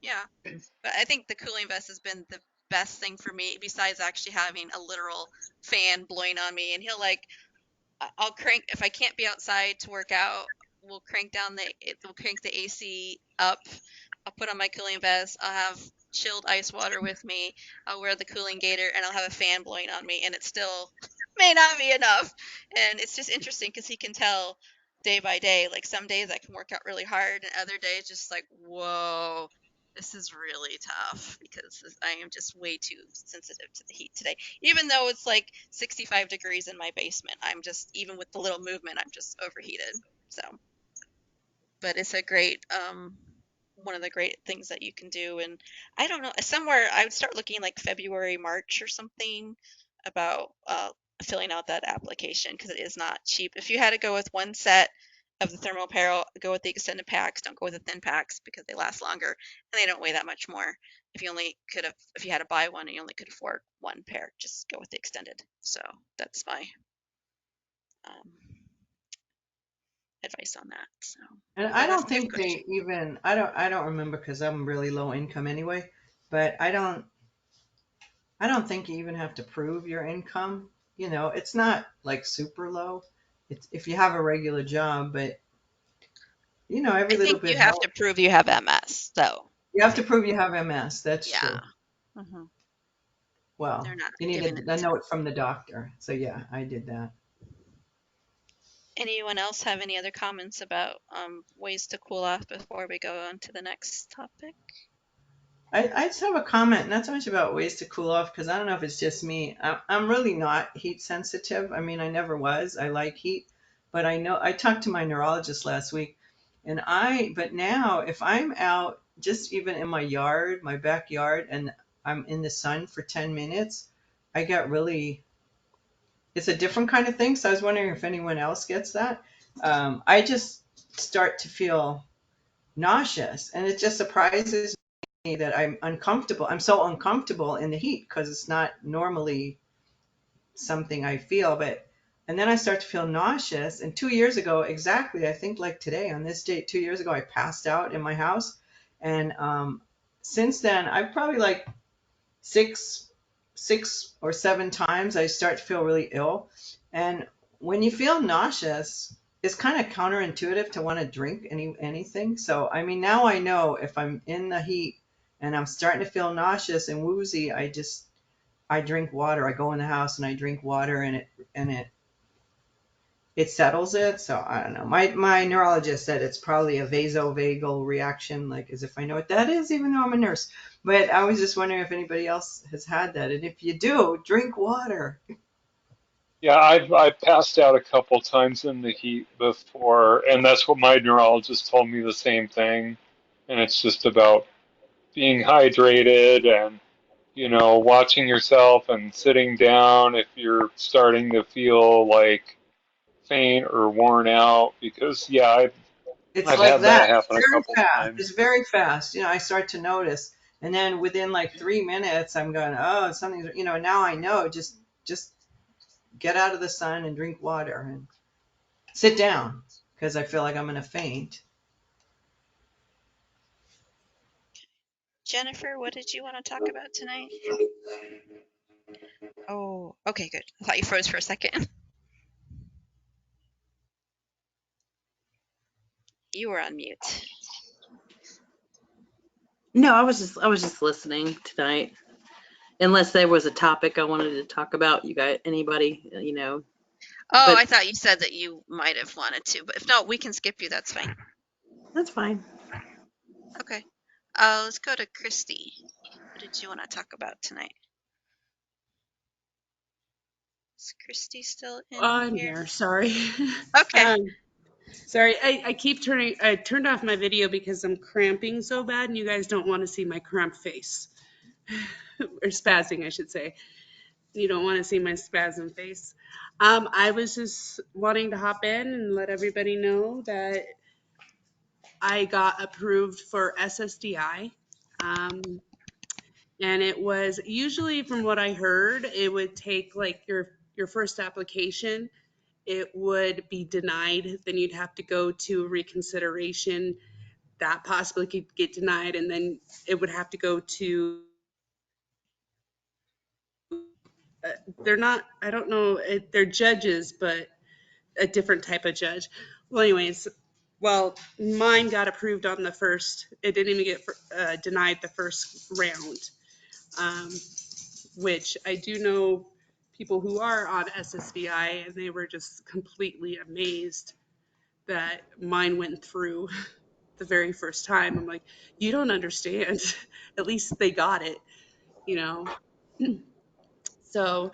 yeah. But I think the cooling vest has been the best thing for me, besides actually having a literal fan blowing on me. And he'll like, I'll crank if I can't be outside to work out. We'll crank the AC up. I'll put on my cooling vest. I'll have chilled ice water with me. I'll wear the cooling gaiter, and I'll have a fan blowing on me, and it still may not be enough. And it's just interesting because he can tell day by day. Like some days I can work out really hard, and other days just like, whoa, this is really tough because I am just way too sensitive to the heat today. Even though it's like 65 degrees in my basement, I'm just, even with the little movement, I'm just overheated. So, but it's a great, one of the great things that you can do. And I don't know, somewhere I would start looking like February, March or something about filling out that application, because it is not cheap. If you had to go with one set of the thermal apparel, go with the extended packs. Don't go with the thin packs because they last longer and they don't weigh that much more. If you had to buy one and you only could afford one pair, just go with the extended. So that's my um, advice on that. So, And I but that's don't a good think question. they even, I don't remember, because I'm really low income anyway, but I don't think you even have to prove your income. It's not like super low. It's if you have a regular job, but every I little think bit you have to helps. prove you have MS, though. You have to prove you have MS. That's Yeah. true. hmm Well, They're not you need giving it a to. note from the doctor. So yeah, I did that. Anyone else have any other comments about ways to cool off before we go on to the next topic? I just have a comment, not so much about ways to cool off, because I don't know if it's just me. I'm really not heat sensitive. I mean, I never was. I like heat, but I know I talked to my neurologist last week, but now if I'm out just even in my yard, my backyard, and I'm in the sun for 10 minutes, I get really, it's a different kind of thing. So I was wondering if anyone else gets that. I just start to feel nauseous, and it just surprises me that I'm uncomfortable. I'm so uncomfortable in the heat because it's not normally something I feel, but and then I start to feel nauseous. And 2 years ago, exactly, I think like today on this date, 2 years ago, I passed out in my house, and since then, I've probably like six, 6 or 7 times I start to feel really ill. And when you feel nauseous, it's kind of counterintuitive to want to drink anything. So I mean, now I know if I'm in the heat and I'm starting to feel nauseous and woozy, I drink water. I go in the house and I drink water, and it settles it. So I don't know. My neurologist said it's probably a vasovagal reaction, like as if I know what that is, even though I'm a nurse. But I was just wondering if anybody else has had that, and if you do, drink water. Yeah, I've passed out a couple times in the heat before, and that's what my neurologist told me, the same thing. And it's just about being hydrated and, watching yourself and sitting down if you're starting to feel like faint or worn out. Because yeah, It's I've like had that that. happen It's a very couple fast. It's times. very fast. I start to notice, and then within like 3 minutes, I'm going, oh, something's. Now I know. Just get out of the sun and drink water and sit down because I feel like I'm going to faint. Jennifer, what did you want to talk about tonight? Oh, okay, good. I thought you froze for a second. You were on mute. No, I was just listening tonight. Unless there was a topic I wanted to talk about, you got anybody, Oh, but I thought you said that you might have wanted to, but if not, we can skip you. That's fine. that's fine. Okay. Let's go to Christy. What did you want to talk about tonight? Is Christy still in I'm here? here. Sorry. Okay. Sorry. I turned off my video because I'm cramping so bad, and you guys don't want to see my cramped face or spazzing, I should say. You don't want to see my spasm face. I was just wanting to hop in and let everybody know that I got approved for SSDI. And it was usually, from what I heard, it would take like your first application, it would be denied. Then you'd have to go to reconsideration. That possibly could get denied, and then it would have to go to they're not, I don't know, they're judges, but a different type of judge. Well, anyways, mine got approved on the first. It didn't even get denied the first round, um, which I do know people who are on SSDI, and they were just completely amazed that mine went through the very first time. I'm like, you don't understand. At least they got it, you know. So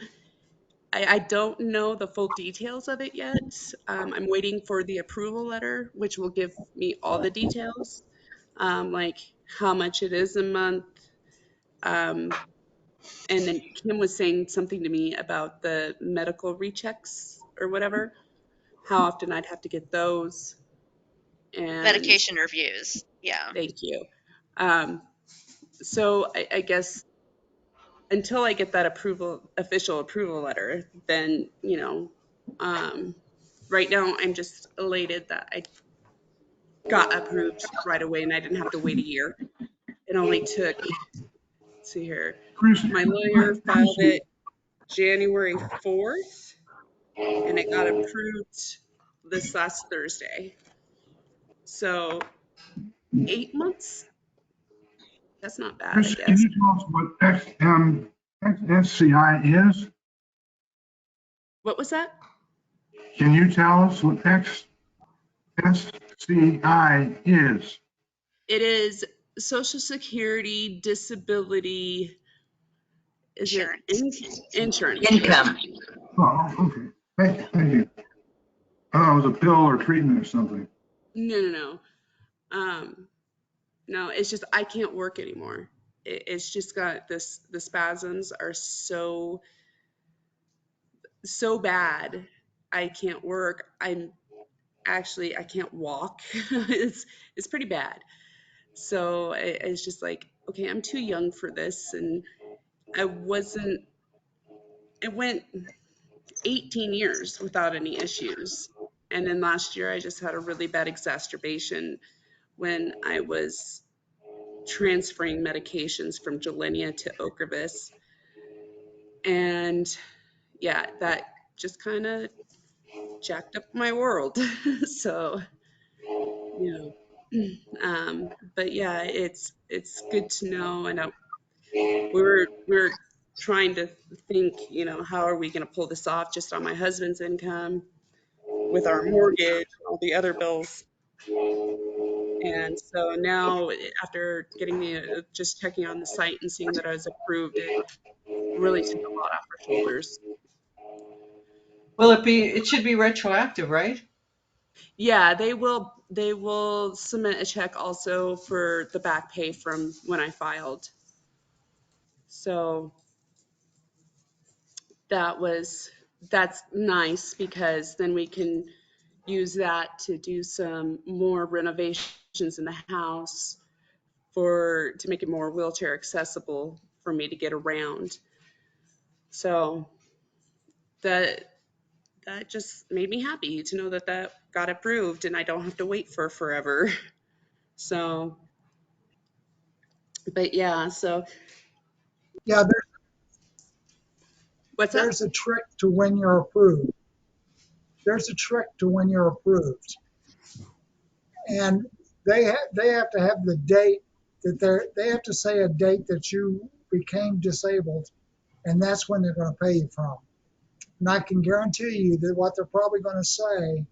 I don't know the full details of it yet. I'm waiting for the approval letter, which will give me all the details, like how much it is a month. Um, and then Kim was saying something to me about the medical rechecks or whatever, how often I'd have to get those. And Medication reviews. Yeah. thank you. Um, so I guess until I get that official approval letter, then, right now I'm just elated that I got approved right away and I didn't have to wait a year. It only took, let's see here, Chris, my lawyer filed Chrissy, it January 4th and it got approved this last Thursday. So 8 months? That's not bad, I Chris, can guess. you tell us what SCI is? What was that? Can you tell us what Ssdi is? It is Social Security Disability. Is it insurance? Income. Oh, okay. Thank you. I thought it was a pill or treatment or something. No. No, it's just I can't work anymore. It's just got this. The spasms are so bad. I can't work. I can't walk. It's pretty bad. So it's just like, okay, I'm too young for this, and I wasn't. It went 18 years without any issues, and then last year I just had a really bad exacerbation when I was transferring medications from Gilenya to Ocrevus, and yeah, that just kind of jacked up my world. So you but yeah, it's good to know. I know we're trying to think, how are we going to pull this off just on my husband's income with our mortgage and all the other bills. And so now, after getting just checking on the site and seeing that I was approved, it really took a lot off our shoulders. Will it should be retroactive, right? Yeah, they will submit a check also for the back pay from when I filed. So that's nice, because then we can use that to do some more renovations in the house to make it more wheelchair accessible for me to get around. So that just made me happy to know that got approved and I don't have to wait for forever. So, but yeah, so Yeah, what's up? there's a trick to when you're approved. There's a trick to when you're approved, and they have to have the date they have to say a date that you became disabled, and that's when they're going to pay you from. And I can guarantee you that what they're probably going to say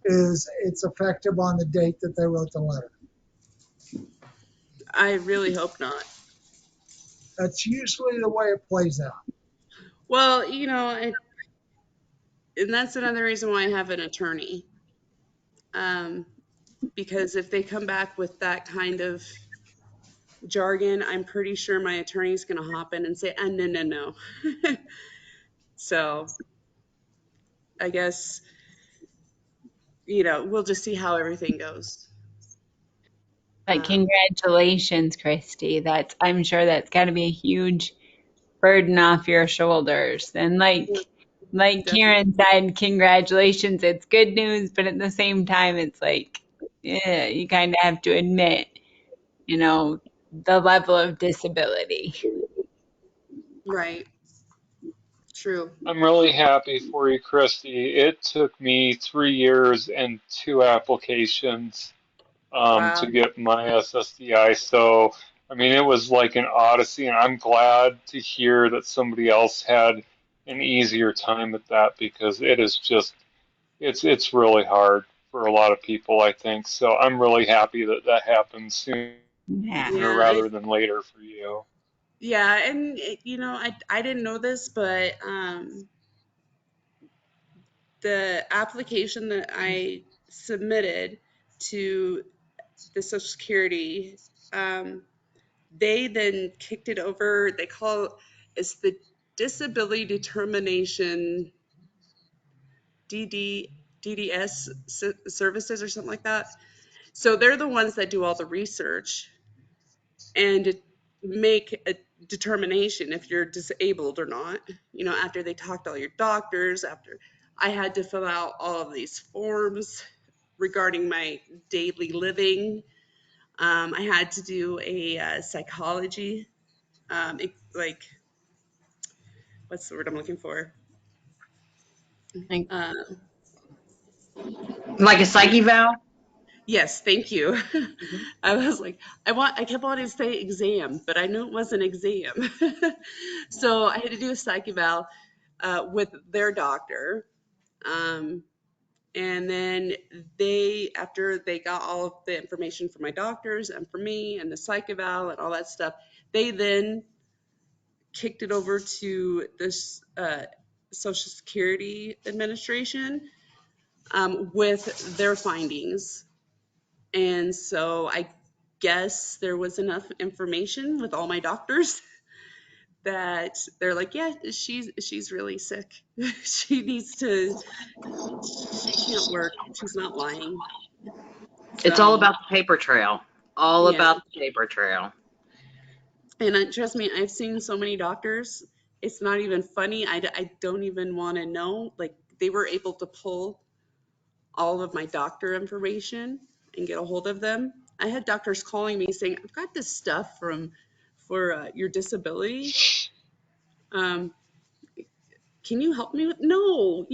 is it's effective on the date that they wrote the letter. I really hope not. That's usually the way it plays out. Well, and that's another reason why I have an attorney. Because if they come back with that kind of jargon, I'm pretty sure my attorney's going to hop in and say, no. So I guess, we'll just see how everything goes. But congratulations, Christy. I'm sure that's got to be a huge burden off your shoulders. And like Karen said, congratulations. It's good news, but at the same time, it's like, yeah, you kind of have to admit, the level of disability. Right. True. I'm really happy for you, Christy. It took me 3 years and 2 applications Wow. to get my SSDI. So, I mean, it was like an odyssey, and I'm glad to hear that somebody else had an easier time at that, because it is just, it's really hard for a lot of people, I think. So I'm really happy that that happened sooner Yeah. rather than later for you. Yeah. And, I didn't know this, but the application that I submitted to the Social Security, they then kicked it over. They call it's the Disability Determination DDS services or something like that. So they're the ones that do all the research and make a determination if you're disabled or not. After they talk to all your doctors, after I had to fill out all of these forms regarding my daily living. I had to do a psychology, what's the word I'm looking for? Uh, Like a psych eval? yes, thank you. I was like, I kept wanting to say exam, but I knew it wasn't exam. So I had to do a psych eval with their doctor. And then after they got all of the information from my doctors and from me and the psych eval and all that stuff, they then kicked it over to this Social Security Administration with their findings. And so I guess there was enough information with all my doctors that they're like, yeah, she's really sick. She needs to, she can't work. She's not lying. It's all So about the paper trail. All yeah. about the paper trail. And trust me, I've seen so many doctors. It's not even funny. I don't even want to know. Like, they were able to pull all of my doctor information and get a hold of them. I had doctors calling me saying, I've got this stuff for your disability. Um, can you help me with? No,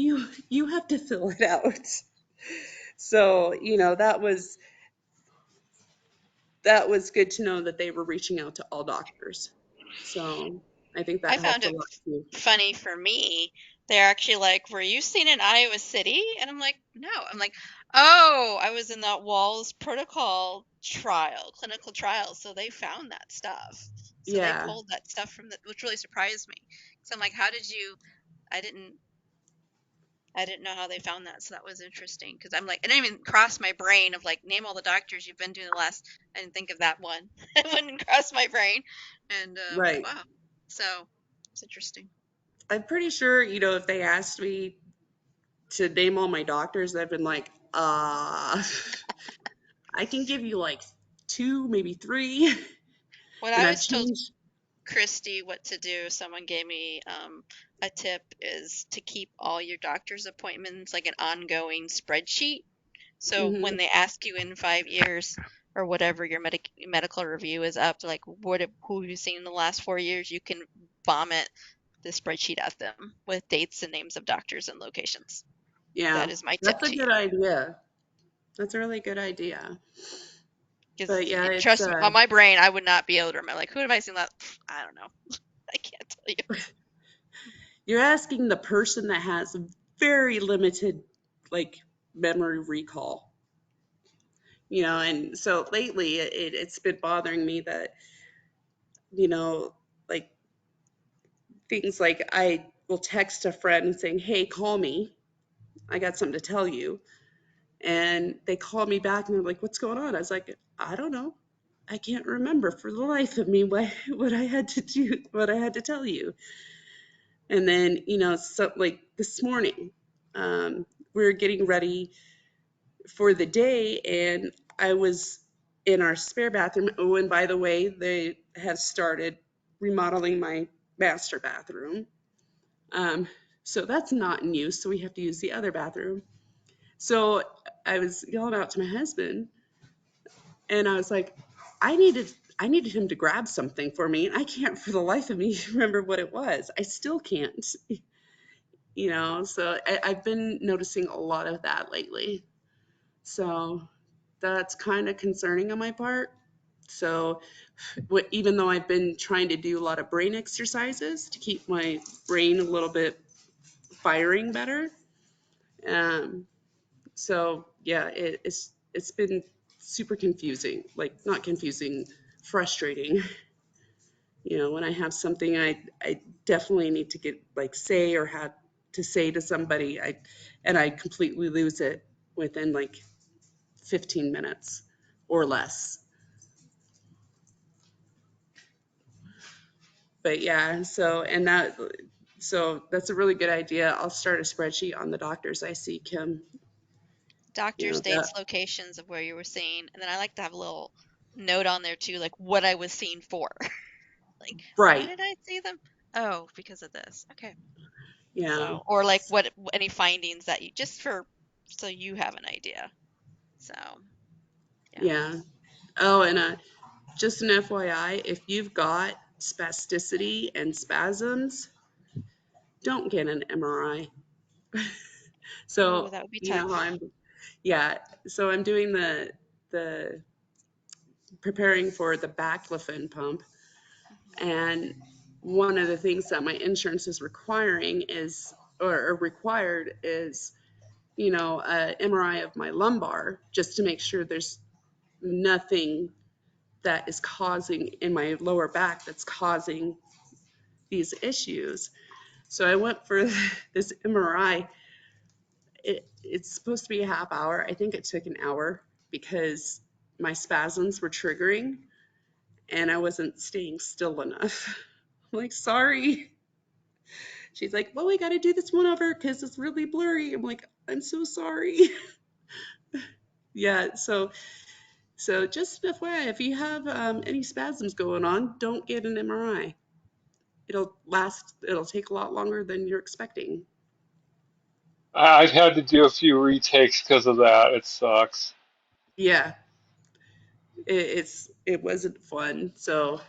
you have to fill it out. So, that was good to know that they were reaching out to all doctors. So I think I that found helped a it lot too. funny for me. They're actually like, "Were you seen in Iowa City?" And I'm like, "No." I'm like, "Oh, I was in that Wahls protocol trial, clinical trial, so they found that stuff. So they Yeah, pulled that stuff from the," which really surprised me. So I'm like, "How did you?" I didn't I didn't know how they found that, so that was interesting because I'm like, it didn't even cross my brain of like, name all the doctors you've been to in the last. I didn't think of that one. It wouldn't cross my brain, and I'm like, right. wow. So it's interesting. I'm pretty sure, if they asked me to name all my doctors, I've been like, I can give you like two, maybe three. When And I I've was told changed. Christy what to do, someone gave me a tip is to keep all your doctor's appointments like an ongoing spreadsheet. So when Hmm. they ask you in 5 years or whatever your medical review is up, like who have you seen in the last 4 years, you can vomit the spreadsheet at them with dates and names of doctors and locations. Yeah, That is my tip that's a to you. good idea. That's a really good idea. But Because yeah, it's trust me, on my brain, I would not be able to remember. Like, who have I seen that? I don't know. I can't tell you. you're asking the person that has very limited like memory recall. And so lately it's been bothering me that, you know, like things like I will text a friend saying, hey, call me. I got something to tell you. And they call me back and they're like, what's going on? I was like, I don't know. I can't remember for the life of me what I had to do, what I had to tell you. And then, so like this morning, we were getting ready for the day and I was in our spare bathroom. Oh, and by the way, they have started remodeling my master bathroom. Um, so that's not in use. So we have to use the other bathroom. So I was yelling out to my husband and I was like, I needed him to grab something for me. And I can't for the life of me remember what it was. I still can't, so I've been noticing a lot of that lately. So that's kind of concerning on my part. So even though I've been trying to do a lot of brain exercises to keep my brain a little bit firing better, um, so yeah, it's been super confusing, like not confusing, frustrating. When I have something I definitely need to get like say or have to say to somebody, I completely lose it within like 15 minutes or less. But yeah, so that's a really good idea. I'll start a spreadsheet on the doctors I see, Kim. Doctors, That dates, locations of where you were seen, and then I like to have a little note on there too, like what I was seen for. Like, why right. did I see them? Oh, because of this. Okay. Yeah. So, or like what any findings that you just for so you have an idea. So, yeah. Yeah. Oh, and just an FYI, if you've got spasticity and spasms, don't get an MRI. Ooh, So, that would be you know how tough. yeah, so I'm doing the preparing for the baclofen pump, Mhm. and one of the things that my insurance is requiring is or required is, you know, a MRI of my lumbar just to make sure there's nothing that is causing in my lower back that's causing these issues. So I went for this MRI. It's supposed to be a half hour. I think it took an hour because my spasms were triggering and I wasn't staying still enough. I'm like, sorry. She's like, well, we got to do this one over because it's really blurry. I'm like, I'm so sorry. Yeah, so just FYI, if you have any spasms going on, don't get an MRI. It'll take a lot longer than you're expecting. I've had to do a few retakes because of that. It sucks. Yeah, it wasn't fun. So,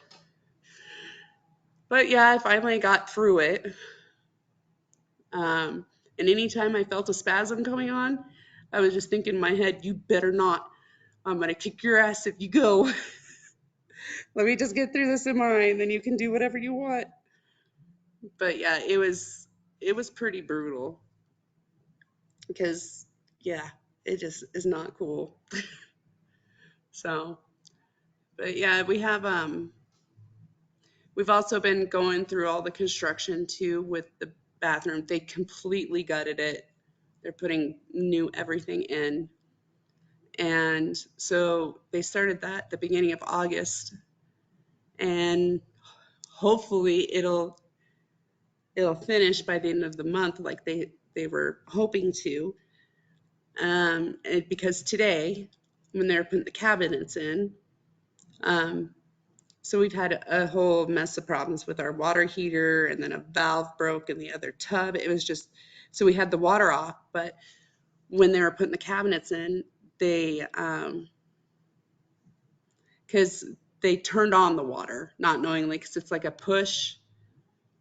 but yeah, I finally got through it. And anytime I felt a spasm coming on, I was just thinking in my head, you better not. I'm gonna kick your ass if you go. Let me just get through this MRI and then you can do whatever you want. But yeah, it was pretty brutal because yeah, it just is not cool. So, but yeah, we've also been going through all the construction too with the bathroom. They completely gutted it. They're putting new everything in. And so they started that at the beginning of August. And hopefully it'll finish by the end of the month like they were hoping to. Because today, when they were putting the cabinets in, so we've had a whole mess of problems with our water heater, and then a valve broke in the other tub. It was just, so we had the water off, but when they were putting the cabinets in, because they turned on the water, not knowingly, because it's like a push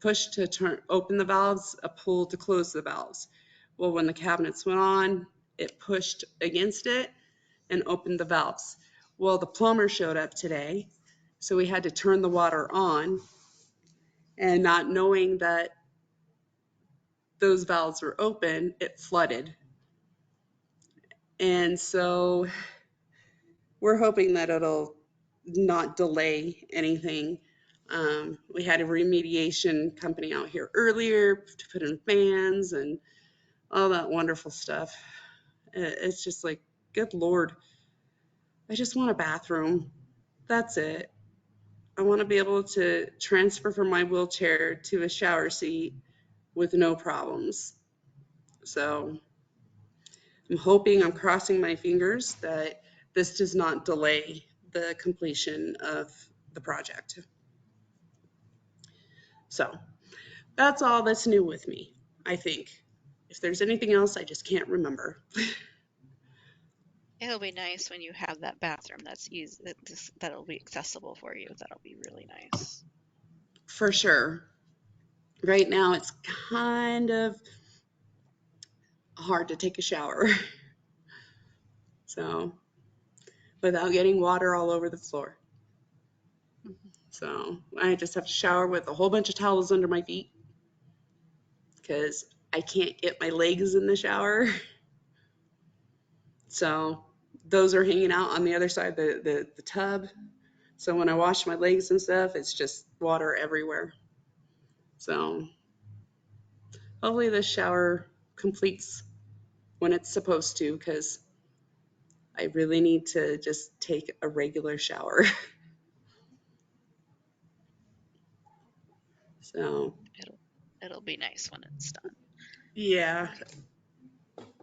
to open the valves, a pull to close the valves. Well, when the cabinets went on, it pushed against it and opened the valves. Well, the plumber showed up today, so we had to turn the water on, and not knowing that those valves were open, it flooded. And so we're hoping that it'll not delay anything. We had a remediation company out here earlier to put in fans and all that wonderful stuff. It's just like, good Lord, I just want a bathroom. That's it. I want to be able to transfer from my wheelchair to a shower seat with no problems. So I'm crossing my fingers that this does not delay the completion of the project. So that's all that's new with me, I think. If there's anything else, I just can't remember. It'll be nice when you have that bathroom that's easy, that'll be accessible for you. That'll be really nice. For sure. Right now, it's kind of hard to take a shower. So, without getting water all over the floor. So, I just have to shower with a whole bunch of towels under my feet because I can't get my legs in the shower. So, those are hanging out on the other side of the tub. So, when I wash my legs and stuff, it's just water everywhere. So, hopefully, this shower completes when it's supposed to because I really need to just take a regular shower. So, It'll be nice when it's done. yeah,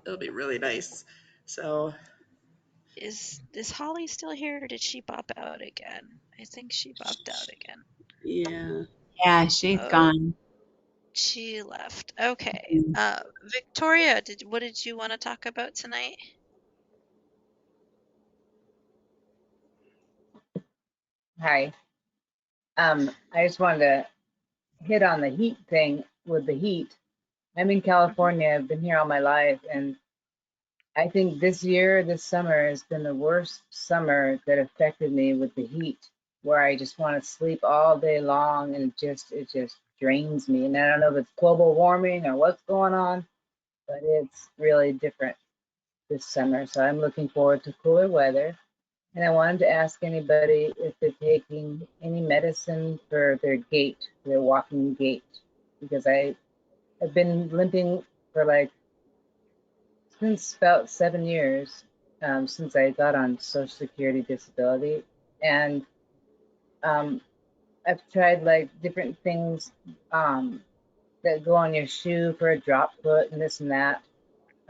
it'll be really nice. So, Is Holly still here, or did she bop out again? I think she bopped out again. yeah. Yeah, she's Oh, gone. she left. Okay. Victoria, what did you want to talk about tonight? Hi. I just wanted to hit on the heat thing with the heat. I'm in California. I've been here all my life, and I think this summer has been the worst summer that affected me with the heat, where I just want to sleep all day long, and it just drains me. And I don't know if it's global warming or what's going on, but it's really different this summer. So I'm looking forward to cooler weather. And I wanted to ask anybody if they're taking any medicine for their gait, their walking gait, because I've been limping for like since about 7 years, since I got on Social Security disability. And I've tried like different things that go on your shoe for a drop foot and this and that.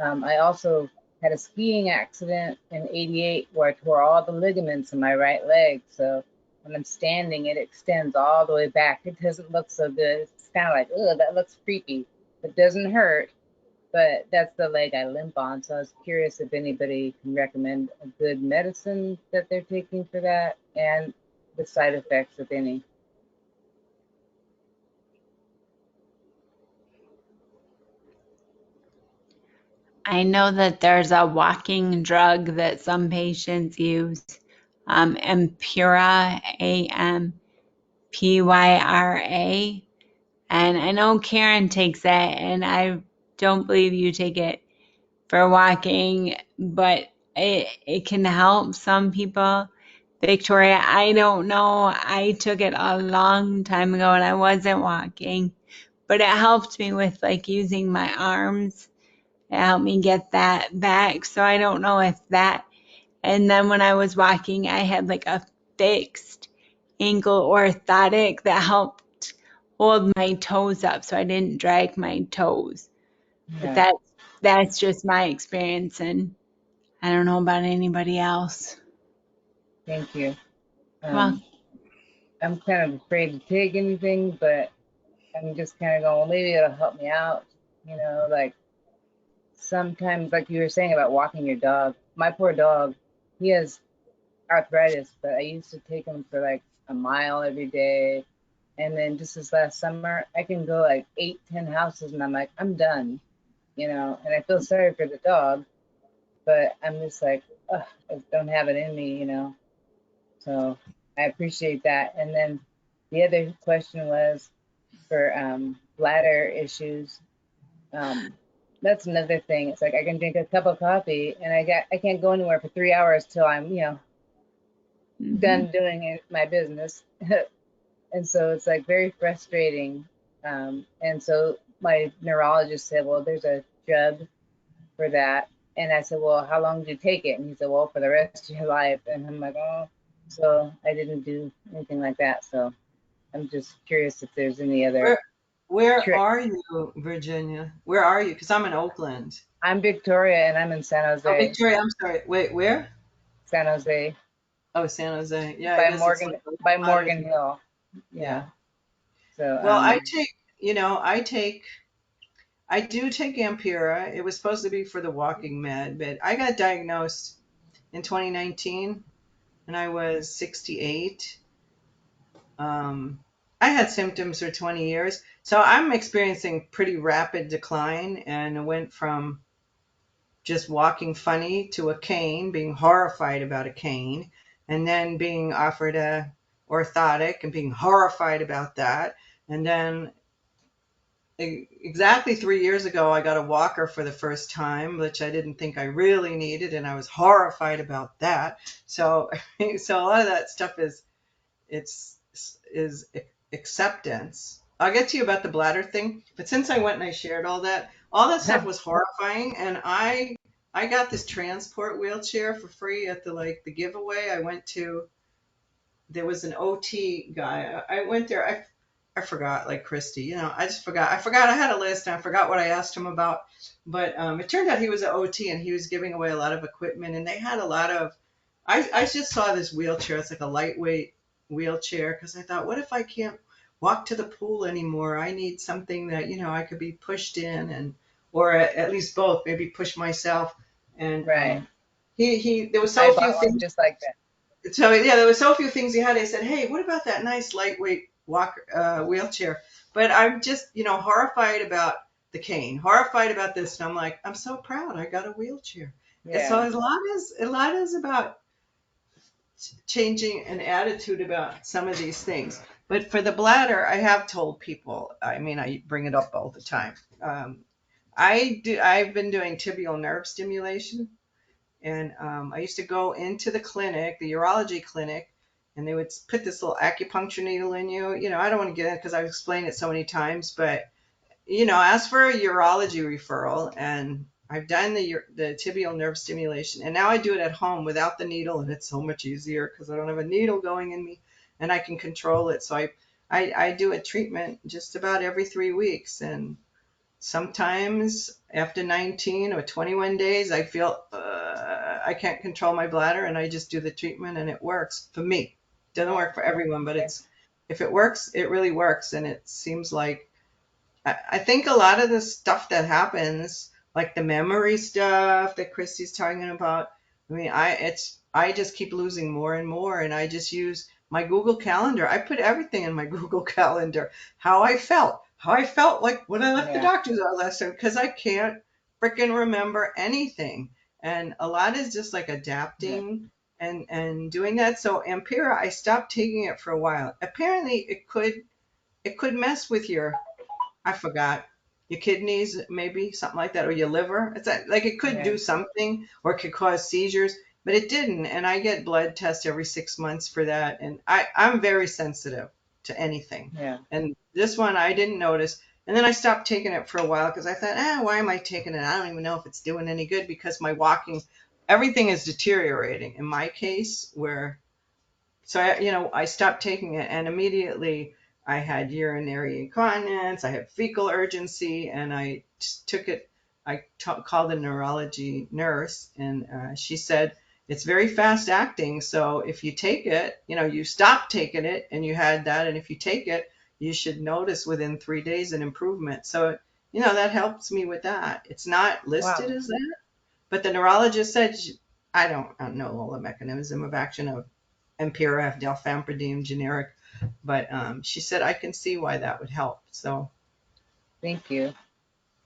I also had a skiing accident in '88 where I tore all the ligaments in my right leg. So when I'm standing, it extends all the way back. It doesn't look so good. It's kind of like, oh, that looks creepy. It doesn't hurt, but that's the leg I limp on. So I was curious if anybody can recommend a good medicine that they're taking for that and the side effects, if any. I know that there's a walking drug that some patients use, Ampyra, AMPYRA. And I know Karen takes it, and I don't believe you take it for walking, but it can help some people. Victoria, I don't know. I took it a long time ago and I wasn't walking, but it helped me with like using my arms. It helped me get that back. So I don't know if that. And then when I was walking, I had like a fixed ankle orthotic that helped hold my toes up so I didn't drag my toes. But Yeah, that's just my experience, and I don't know about anybody else. thank you. Well, I'm kind of afraid to take anything, but I'm just kind of going, well, maybe it'll help me out. Like sometimes, like you were saying about walking your dog, my poor dog, he has arthritis, but I used to take him for like a mile every day. And then just this last summer, I can go like 8, 10 houses and I'm like, I'm done, and I feel sorry for the dog, but I'm just like, ugh, I don't have it in me. So I appreciate that. And then the other question was for bladder issues. That's another thing. It's like I can drink a cup of coffee and I can't go anywhere for 3 hours till I'm done doing my business. And so it's like very frustrating. And so my neurologist said, well, there's a drug for that. And I said, well, how long do you take it? And he said, well, for the rest of your life. And I'm like, oh, so I didn't do anything like that. So I'm just curious if there's any other Where trick. are you, Virginia? Where are you? Because I'm in Oakland. I'm Victoria and I'm in San Oh, Jose. Victoria, I'm sorry. Wait, where? San Jose. Oh, San Jose. Yeah, I By guess it's like Morgan Hill. yeah. So Well, I do take Ampyra. It was supposed to be for the walking med, but I got diagnosed in 2019 and I was 68. I had symptoms for 20 years. So I'm experiencing pretty rapid decline and I went from just walking funny to a cane, being horrified about a cane, and then being offered a orthotic and being horrified about that. And then exactly 3 years ago, I got a walker for the first time, which I didn't think I really needed, and I was horrified about that. So, so a lot of that stuff is acceptance. I'll get to you about the bladder thing, but since I went and I shared all that stuff was horrifying, and I got this transport wheelchair for free at the giveaway. I went to there was an OT guy. I went there. I forgot, like Christy, I just forgot. I forgot I had a list and I forgot what I asked him about. But it turned out he was an OT and he was giving away a lot of equipment and they had a lot of. I just saw this wheelchair. It's like a lightweight wheelchair because I thought, what if I can't walk to the pool anymore? I need something that I could be pushed in or at least both, maybe push myself. And right. He there was I so few bought one things. just like that. So yeah, there were so few things he had. I said, "Hey, what about that nice lightweight wheelchair?" But I'm just, horrified about the cane, horrified about this, and I'm like, I'm so proud I got a wheelchair. And so Yeah. a lot is about changing an attitude about some of these things. But for the bladder, I have told people, I mean, I bring it up all the time. I've been doing tibial nerve stimulation, and I used to go into the clinic, the urology clinic, and they would put this little acupuncture needle in you. You know, I don't want to get in because I've explained it so many times, but ask for a urology referral, and I've done the tibial nerve stimulation, and now I do it at home without the needle, and it's so much easier because I don't have a needle going in me, and I can control it. So I do a treatment just about every 3 weeks, and sometimes after 19 or 21 days, I feel I can't control my bladder, and I just do the treatment, and it works for me. Doesn't work for everyone, but if it works, it really works, and it seems like I think a lot of the stuff that happens, like the memory stuff that Christy's talking about, I mean, I just keep losing more and more, and I just use my Google Calendar. I put everything in my Google Calendar. How I felt like when I left the doctor's office last time, because I can't freaking remember anything. And a lot is just like adapting and doing that. So Ampera, I stopped taking it for a while. Apparently, it could mess with I forgot, your kidneys, maybe something like that, or your liver. It's like it could do something, or it could cause seizures, but it didn't. And I get blood tests every 6 months for that. And I'm very sensitive to anything. Yeah. And this one I didn't notice. And then I stopped taking it for a while because I thought, why am I taking it? I don't even know if it's doing any good because my walking, everything is deteriorating in my case so I stopped taking it, and immediately I had urinary incontinence, I had fecal urgency, and I took it. Called a neurology nurse, and she said it's very fast acting. So if you take it, you stop taking it, and you had that, and if you take it, you should notice within 3 days an improvement. So that helps me with that. It's not listed Wow. as that, but the neurologist said I don't know all the mechanism of action of Ampera, dalfampridine, generic, but she said I can see why that would help. So Thank you.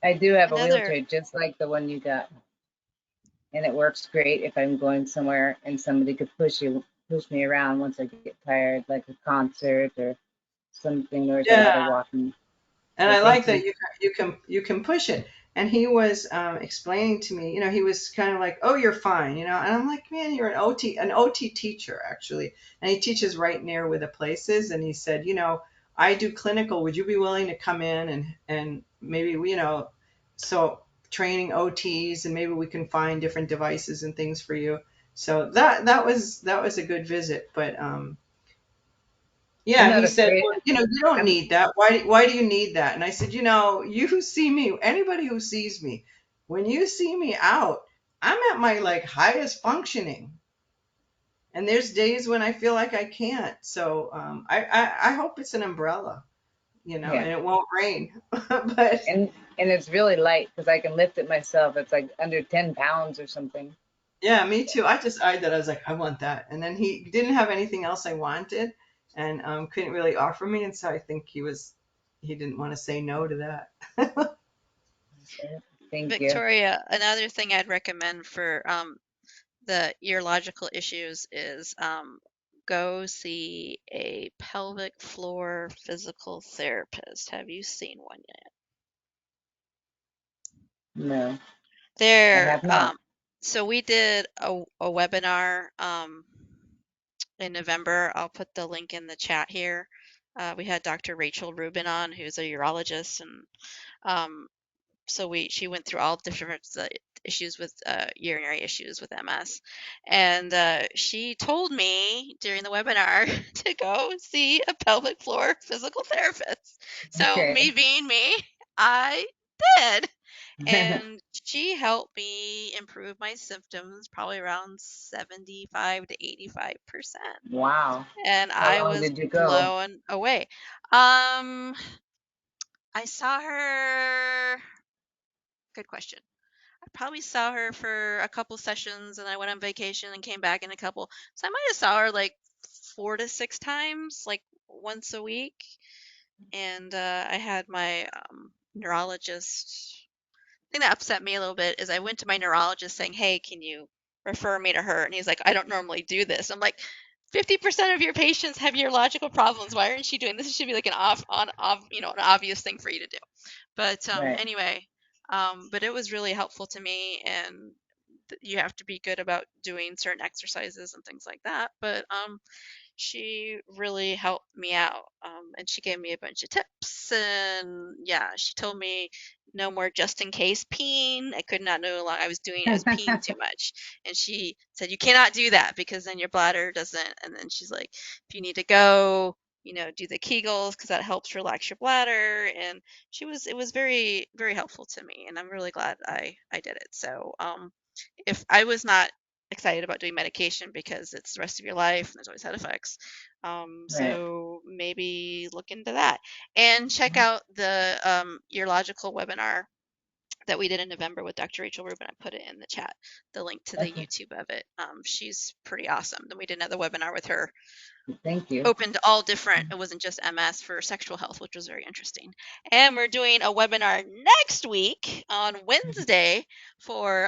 I do have a Another wheelchair just like the one you got, and it works great if I'm going somewhere and somebody could push me around once I get tired, like a concert or something where there's a yeah, lot of walking. and So I like thank that you. you can push it. And he was explaining to me, he was kind of like, "Oh, you're fine," and I'm like, "Man, you're an OT teacher actually," and he teaches right near where the place is. And he said, "I do clinical. Would you be willing to come in and maybe so training OTs, and maybe we can find different devices and things for you." So that was a good visit, but I'm yeah, not he said, afraid. "Well, you don't I'm need that. Why do you need that?" And I said, "You see me, anybody who sees me, when you see me out, I'm at my like highest functioning. And there's days when I feel like I can't. So I hope it's an umbrella, yeah, and it won't rain. But and it's really light because I can lift it myself. It's like under 10 pounds or something. yeah, me too. I just eyed that. I was like, I want that. And then he didn't have anything else I wanted, and couldn't really offer me. And so I think he didn't want to say no to that. So, thank you. Victoria, another thing I'd recommend for the urological issues is go see a pelvic floor physical therapist. Have you seen one yet? No, I There, have not. so we did a webinar in November. I'll put the link in the chat here. We had Dr. Rachel Rubin on, who's a urologist, and um, so she went through all different issues with urinary issues with MS, and she told me during the webinar to go see a pelvic floor physical therapist. So me Okay. being me, I did. And she helped me improve my symptoms probably around 75 to 85%. Wow. And How I long was did you go? blown away. Um, I saw her, good question. I probably saw her for a couple sessions and I went on vacation and came back in a couple. So I might have saw her like 4 to 6 times, like once a week. And I had my neurologist. Thing that upset me a little bit is I went to my neurologist saying, "Hey, can you refer me to her?" And he's like, "I don't normally do this." I'm like, 50% of your patients have urological problems. Why aren't you doing this? It should be like an an obvious thing for you to do. But Right. anyway, but it was really helpful to me, and you have to be good about doing certain exercises and things like that. But she really helped me out, and she gave me a bunch of tips. And yeah, she told me no more just in case peeing. I could not know how long I was doing. I was peeing too much, and she said you cannot do that because then your bladder doesn't. And then she's like, if you need to go, do the Kegels because that helps relax your bladder. And it was very very helpful to me, and I'm really glad I did it. So if I was not excited about doing medication because it's the rest of your life and there's always side effects. Right. So maybe look into that and check out the urological webinar that we did in November with Dr. Rachel Rubin. I put it in the chat, the link to the Okay. YouTube of it. She's pretty awesome. Then we did another webinar with her, Thank you. open to all different, it wasn't just MS, for sexual health, which was very interesting. And we're doing a webinar next week on Wednesday for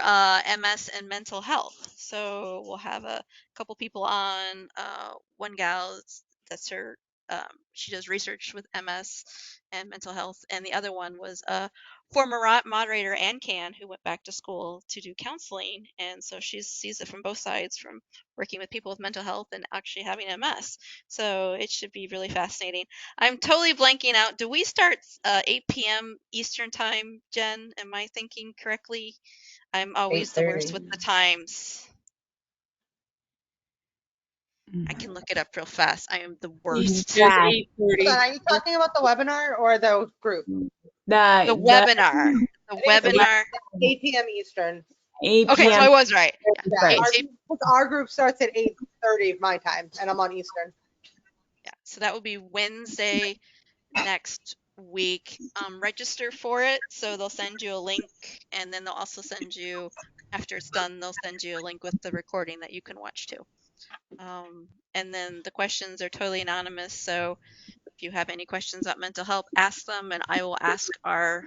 MS and mental health. So we'll have a couple people on. One gal, that's her, she does research with MS and mental health, and the other one was a former moderator, AnCan, who went back to school to do counseling, and so she sees it from both sides, from working with people with mental health and actually having MS. So it should be really fascinating. I'm totally blanking out. Do we start 8 p.m. Eastern time, Jen? Am I thinking correctly? I'm always the worst 8:30. with the times. I can look it up real fast. I am the worst. It's Yeah. 8:30. Are you talking about the webinar or the group? The The webinar. The It is webinar. 8 p.m. Eastern. 8 Okay, so p.m. I was right. Yeah. Yeah, first. our group starts at 8:30 my time, and I'm on Eastern. Yeah. So that would be Wednesday next week. Register for it. So they'll send you a link, and then they'll also send you, after it's done, they'll send you a link with the recording that you can watch too. And then the questions are totally anonymous. So if you have any questions about mental health, ask them, and I will ask our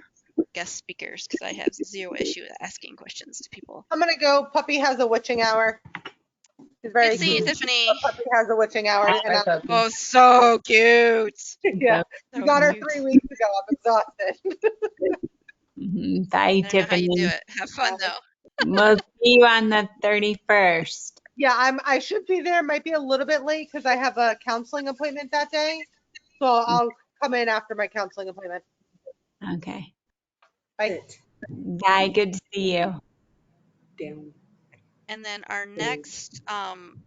guest speakers because I have zero issue with asking questions to people. I'm gonna go. Puppy has a witching hour. She's Good very to see you, cute. Tiffany. Puppy has a witching hour, and Bye, puppy. Oh, so cute. yeah, we So got her cute. 3 weeks ago. I'm exhausted. Bye, I don't know how you do Tiffany. it. Have fun though. We'll see you on the 31st. Yeah, I should be there. Might be a little bit late because I have a counseling appointment that day. So I'll come in after my counseling appointment. Okay. Bye. Bye. Good to see you. Down. And then our next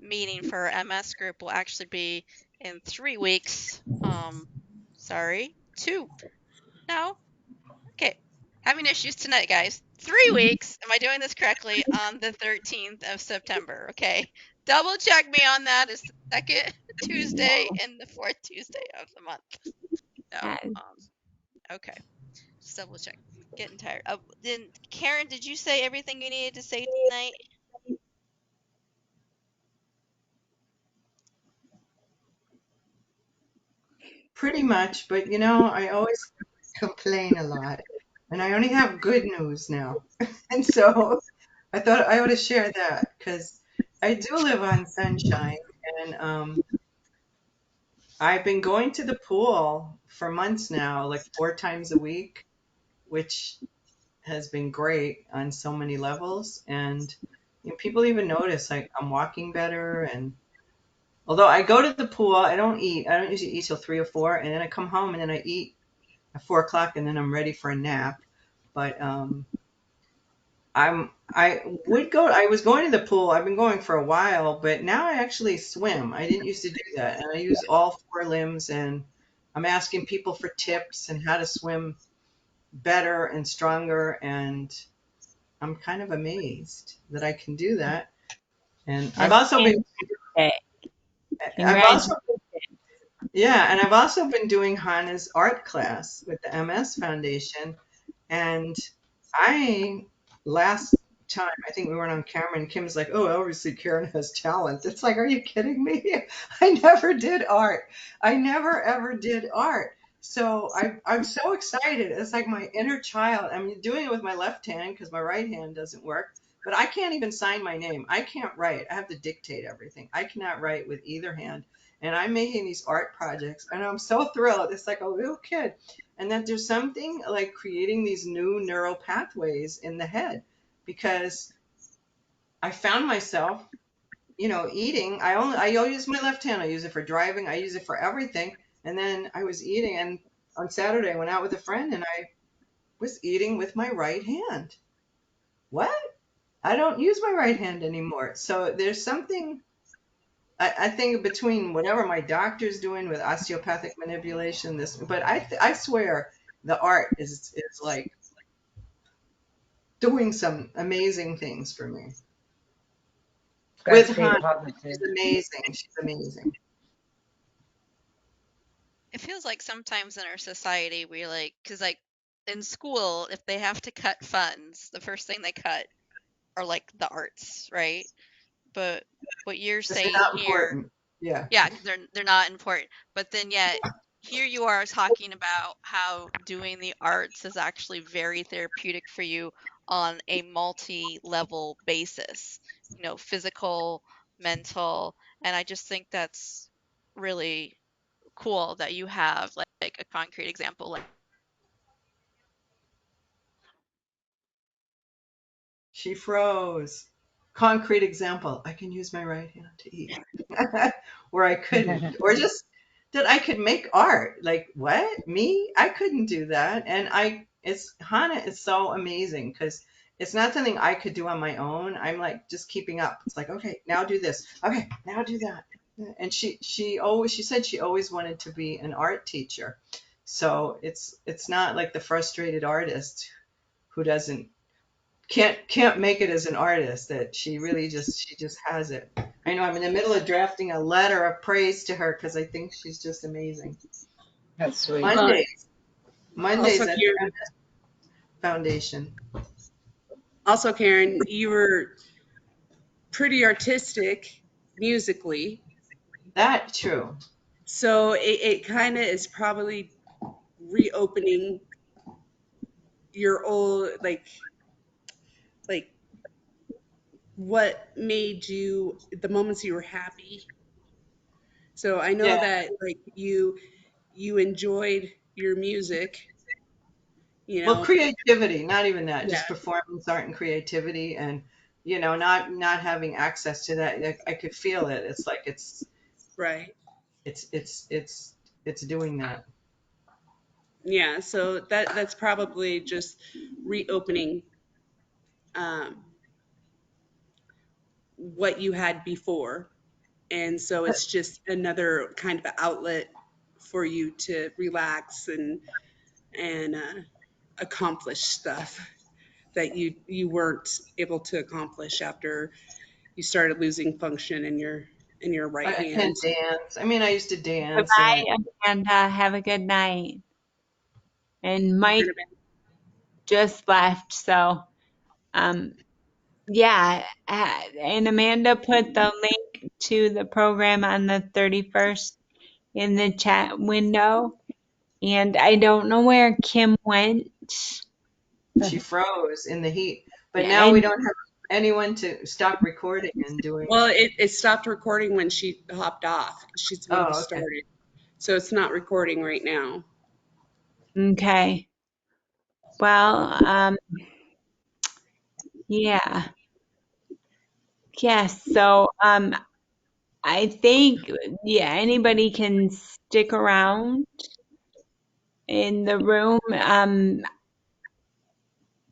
meeting for our MS group will actually be in 3 weeks. Sorry, 2. No. Okay. Having issues tonight, guys. 3 weeks. Am I doing this correctly? On the 13th of September. Okay. Double check me on that. It's the second Tuesday and the fourth Tuesday of the month. So, okay. Just double check. Getting tired. Then Karen, did you say everything you needed to say tonight? Pretty much, but I always complain a lot, and I only have good news now. And so I thought I ought to share that because I do live on Sunshine, and I've been going to the pool for months now, like 4 times a week, which has been great on so many levels. And people even notice like I'm walking better. And although I go to the pool, I don't eat. I don't usually eat till 3 or 4, and then I come home and then I eat at 4 o'clock, and then I'm ready for a nap. But I was going to the pool. I've been going for a while, but now I actually swim. I didn't used to do that, and I use all 4 limbs. And I'm asking people for tips and how to swim better and stronger. And I'm kind of amazed that I can do that. And I've That's also been, fantastic. I've also, Congratulations. yeah, and I've also been doing Hannah's art class with the MS Foundation. And last time, I think we weren't on camera, and Kim's like, oh, obviously Karen has talent. It's like, are you kidding me? I never did art. I never ever did art. So I'm so excited. It's like my inner child. I'm doing it with my left hand because my right hand doesn't work. but I can't even sign my name. I can't write. I have to dictate everything. I cannot write with either hand. And I'm making these art projects and I'm so thrilled. It's like a little kid. And then there's something like creating these new neural pathways in the head because I found myself, eating. I use my left hand. I use it for driving. I use it for everything. And then I was eating, and on Saturday I went out with a friend, and I was eating with my right hand. What? I don't use my right hand anymore. So there's something I think between whatever my doctor's doing with osteopathic manipulation, but I swear the art is like doing some amazing things for me. Gotta With stay Hannah, positive. she's amazing. She's amazing. It feels like sometimes in our society we like, because like in school, if they have to cut funds, the first thing they cut are like the arts, right? But what you're Because they're saying not here, important. Yeah. yeah, 'cause they're not important. But then yet here you are talking about how doing the arts is actually very therapeutic for you on a multi-level basis, physical, mental, and I just think that's really cool that you have like a concrete example like She froze. Concrete example. I can use my right hand to eat. Or I couldn't. Or just that I could make art. Like, what? Me? I couldn't do that. And Hana is so amazing because it's not something I could do on my own. I'm like just keeping up. It's like, okay, now do this. Okay, now do that. And she said she always wanted to be an art teacher. So it's not like the frustrated artist who doesn't can't make it as an artist, that she just has it. I know I'm in the middle of drafting a letter of praise to her because I think she's just amazing. That's sweet. Uh, Mondays also, at the MS Foundation. Karen, you were pretty artistic musically, That true. so it kind of is probably reopening your old like what made you the moments you were happy. So I know Yeah. that like you enjoyed your music, you Well, know. creativity, not even that, Yeah, just performance art and creativity, and not having access to that. I could feel it. It's like right. it's it's it's it's doing that. Yeah, so that's probably just reopening um, what you had before, and so it's just another kind of outlet for you to relax and accomplish stuff that you weren't able to accomplish after you started losing function in your right I can't hand. dance. I mean, I used to dance, and Goodbye, Amanda. Have a good night. And You're Mike gonna be- just left, so um, yeah. And Amanda put the link to the program on the 31st in the chat window. And I don't know where Kim went. she froze in the heat. But now we And don't have anyone to stop recording and doing. Well, it stopped recording when she hopped off. She's when you Oh, okay. started, so it's not recording right now. okay. Well, yeah. Yes. So I think yeah, anybody can stick around in the room.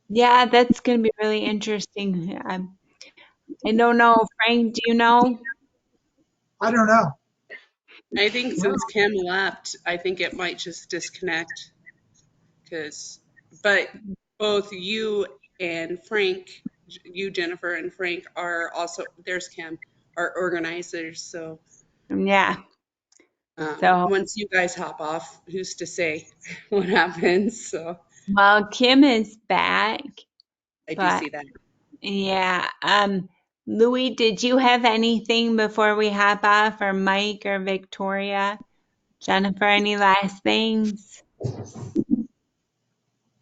Yeah, that's gonna be really interesting. I don't know, Frank, do you know? I don't know. I think Well, since Kim left, I think it might just disconnect because, but both you and Frank, you, Jennifer, and Frank are also, there's Kim, are organizers. So Yeah. So, once you guys hop off, who's to say what happens? So well, Kim is back, I do but see that. yeah. Louis, did you have anything before we hop off, or Mike or Victoria? Jennifer, any last things?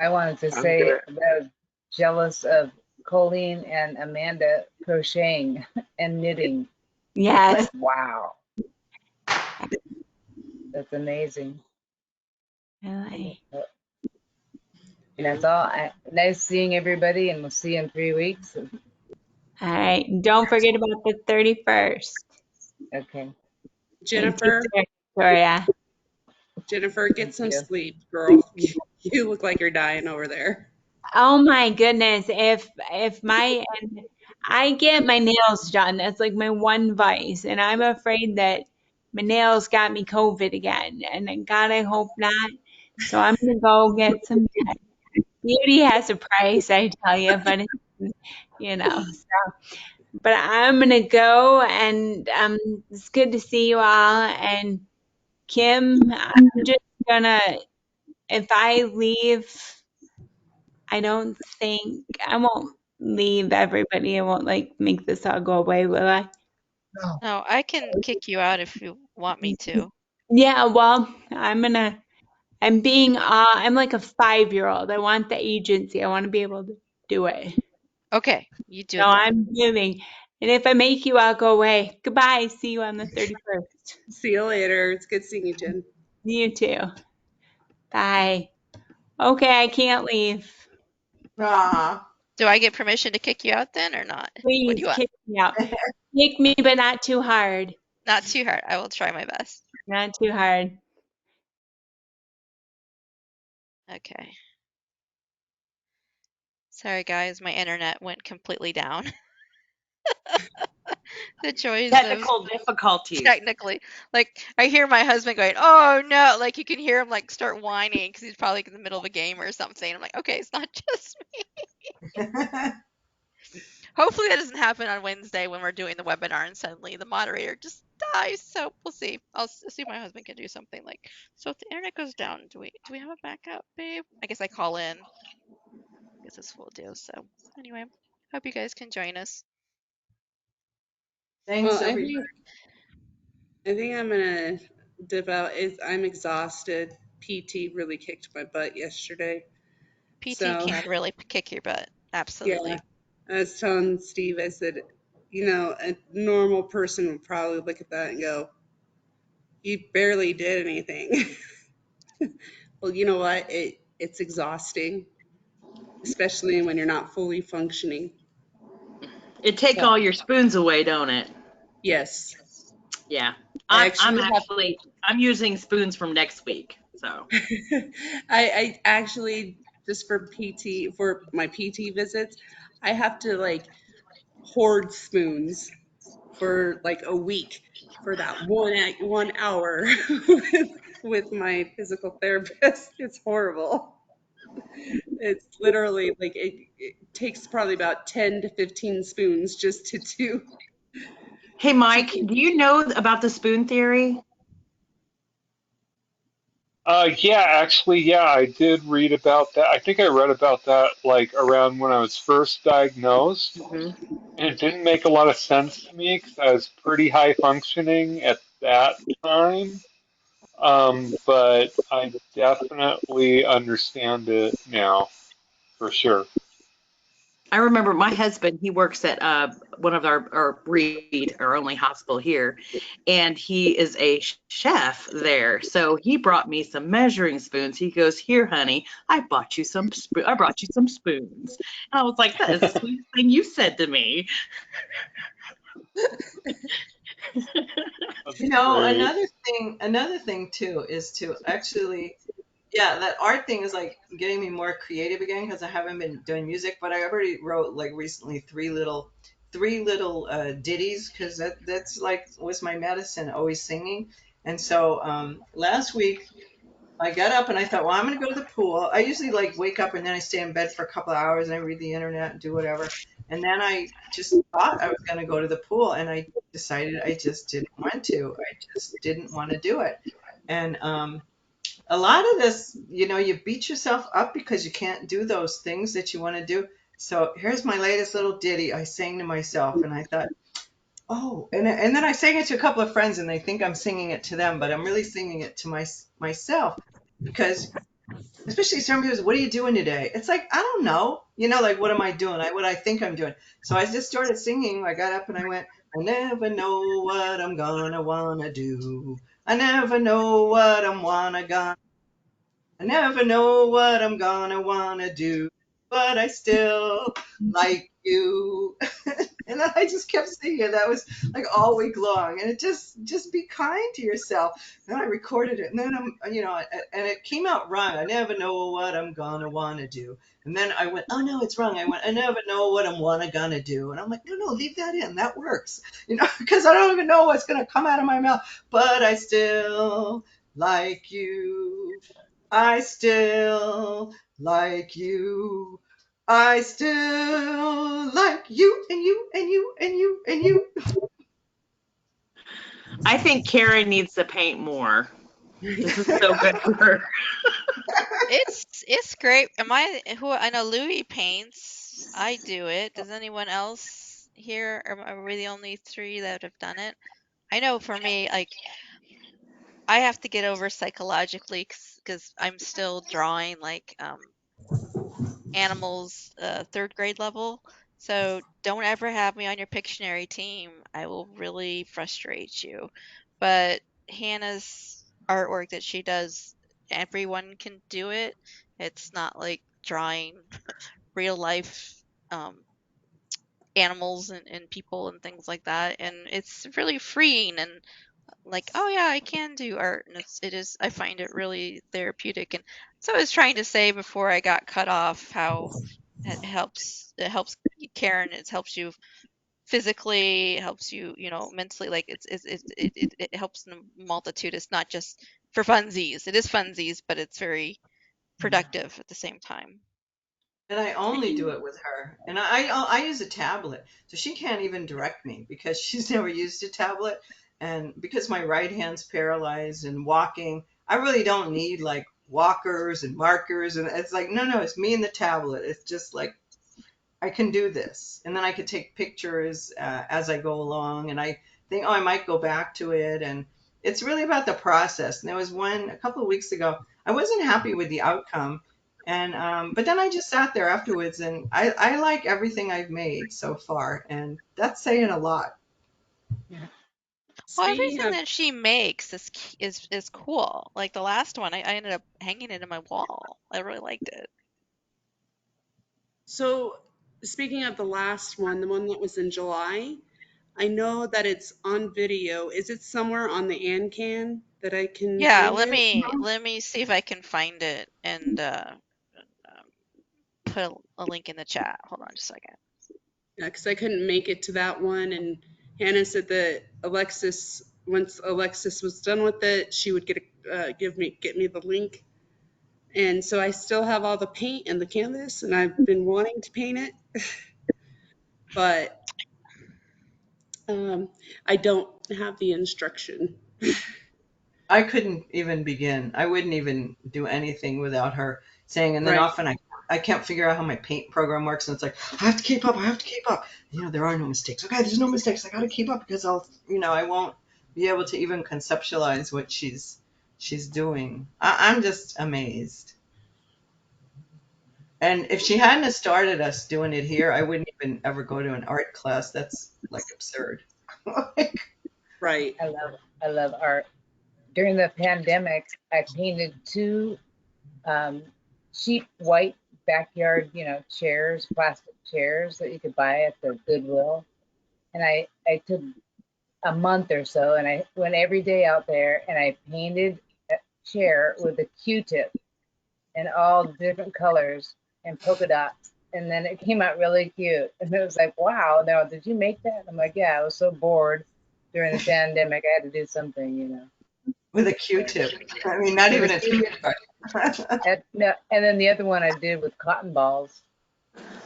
I wanted to I'm say good. that I was jealous of Colleen and Amanda crocheting and knitting. Yes. Wow, that's amazing. Really. And that's all. Nice seeing everybody, and we'll see you in 3 weeks. All right. Don't forget about the 31st. Okay. Jennifer, Victoria. Jennifer, get some you. sleep, girl. You look like you're dying over there. Oh my goodness. If I get my nails done, that's like my one vice. And I'm afraid that my nails got me COVID again. And God, I hope not. So I'm gonna go get some. Beauty has a price, I tell you, but so. But I'm gonna go, and it's good to see you all. And Kim, I'm just gonna, if I leave, I don't think I won't leave everybody. I won't like make this all go away, will I? No, No, I can kick you out if you want me to. Yeah, well, I'm like a 5-year-old. I want the agency. I want to be able to do it. Okay, you do No, it then. I'm giving. And if I make you, I'll go away. Goodbye. See you on the 31st. See you later. It's good seeing you, Jen. You too. Bye. Okay, I can't leave. Ah. Do I get permission to kick you out then or not? What do Please you want? kick me out. Kick me, but not too hard. Not too hard. I will try my best. Not too hard. Okay. Sorry guys, my internet went completely down. The joys of Technical difficulties. technically. Like I hear my husband going, "Oh no!" Like you can hear him like start whining because he's probably in the middle of a game or something. I'm like, okay, it's not just me. Hopefully that doesn't happen on Wednesday when we're doing the webinar and suddenly the moderator just dies. So we'll see. I'll see if my husband can do something like. So if the internet goes down, do we have a backup, babe? I guess I call in. I guess this will do. So anyway, hope you guys can join us. Thanks, Well, everybody. I think I'm gonna dip out. I'm exhausted. PT really kicked my butt yesterday. PT So can really kick your butt. yeah, Absolutely. I was telling Steve, I said, a normal person would probably look at that and go, "You barely did anything." Well, you know what? It's exhausting, especially when you're not fully functioning. It take So all your spoons away, don't it? yes, Yeah. I I'm using spoons from next week. So I actually just for my PT visits, I have to like hoard spoons for like a week for that 1 hour with my physical therapist. It's horrible. It's literally like it takes probably about 10 to 15 spoons just to hey Mike, do. do you know about the spoon theory? Yeah, actually, yeah, I did read about that. I think I read about that like around when I was first diagnosed, Hmm. and it didn't make a lot of sense to me because I was pretty high functioning at that time. But I definitely understand it now for sure. I remember my husband, he works at one of our Reed, our only hospital here, and he is a chef there. So he brought me some measuring spoons. He goes, "Here, honey, I brought you some spoons." And I was like, "That is the sweetest thing you said to me." That's You know, great. another thing too is to actually, yeah, that art thing is like getting me more creative again because I haven't been doing music, but I already wrote like recently three little ditties because that's like was my medicine, always singing. And so last week I got up and I thought, well, I'm going to go to the pool. I usually like wake up and then I stay in bed for a couple of hours and I read the internet and do whatever. And then I just thought I was going to go to the pool and I decided I just didn't want to. I just didn't want to do it. And a lot of this, you beat yourself up because you can't do those things that you want to do. So here's my latest little ditty I sang to myself and I thought, oh, and then I sang it to a couple of friends and they think I'm singing it to them, but I'm really singing it to myself because especially some people, what are you doing today? It's like, I don't know. Like, what am I doing? What I think I'm doing. So I just started singing. I got up and I went, I never know what I'm gonna wanna do. I never know what I never know what I'm gonna wanna do, but I still like you. And then I just kept singing. That was like all week long. And it just be kind to yourself. And I recorded it. And then and it came out wrong. I never know what I'm gonna wanna do. And then I went, oh no, it's wrong. I went, I never know what I'm gonna do. And I'm like, no, leave that in. That works. Because I don't even know what's gonna come out of my mouth. But I still like you. I still like you. I still like you and you and you and you and you. I think Karen needs to paint more. This is so good for her. It's great. I know Louis paints. I do it. Does anyone else here? Are we the only three that have done it? I know for me, like I have to get over psychologically because I'm still drawing like animals, third grade level. So don't ever have me on your Pictionary team. I will really frustrate you. But Hannah's artwork that she does, everyone can do it. It's not like drawing real life animals and people and things like that. And it's really freeing and like, oh yeah, I can do art, and it is. I find it really therapeutic. And so I was trying to say before I got cut off how it helps Karen. It helps you physically, it helps you mentally. Like it helps in a multitude. It's not just for funsies. It is funsies, but it's very productive at the same time. And I only do Speaking, it with her. And I use a tablet, so she can't even direct me because she's never used a tablet. And because my right hand's paralyzed and walking, I really don't need like walkers and markers. And it's like, no, it's me and the tablet. It's just like I can do this. And then I could take pictures as I go along. And I think, oh, I might go back to it. And it's really about the process. And there was one a couple of weeks ago, I wasn't happy with the outcome. And but then I just sat there afterwards and I like everything I've made so far. And that's saying a lot. Well, Speaking everything of, that she makes is cool. Like the last one, I ended up hanging it in my wall. I really liked it. so speaking of the last one, the one that was in July, I know that it's on video. Is it somewhere on the AnCan that I can Yeah, find let it? me let me see if I can find it and um, put a link in the chat. Hold on just a second. Yeah, because I couldn't make it to that one, and Hannah said that once Alexis was done with it, she would get me the link. And so I still have all the paint and the canvas, and I've been wanting to paint it, but I don't have the instruction. I couldn't even begin. I wouldn't even do anything without her saying. And then Right. often I can't figure out how my paint program works. And it's like, I have to keep up. I have to keep up. There are no mistakes. Okay, there's no mistakes. I got to keep up because I won't be able to even conceptualize what she's doing. I'm just amazed. And if she hadn't have started us doing it here, I wouldn't even ever go to an art class. That's like absurd. Right. I love art. During the pandemic, I painted two um, cheap white backyard, chairs, plastic chairs that you could buy at the Goodwill. And I took a month or so and I went every day out there and I painted a chair with a Q-tip in all different colors and polka dots. And then it came out really cute. And it was like, wow, now did you make that? I'm like, yeah, I was so bored during the pandemic. I had to do something. With a Q-tip. I mean, not With a even a Q-tip. toothbrush. No, and then the other one I did with cotton balls.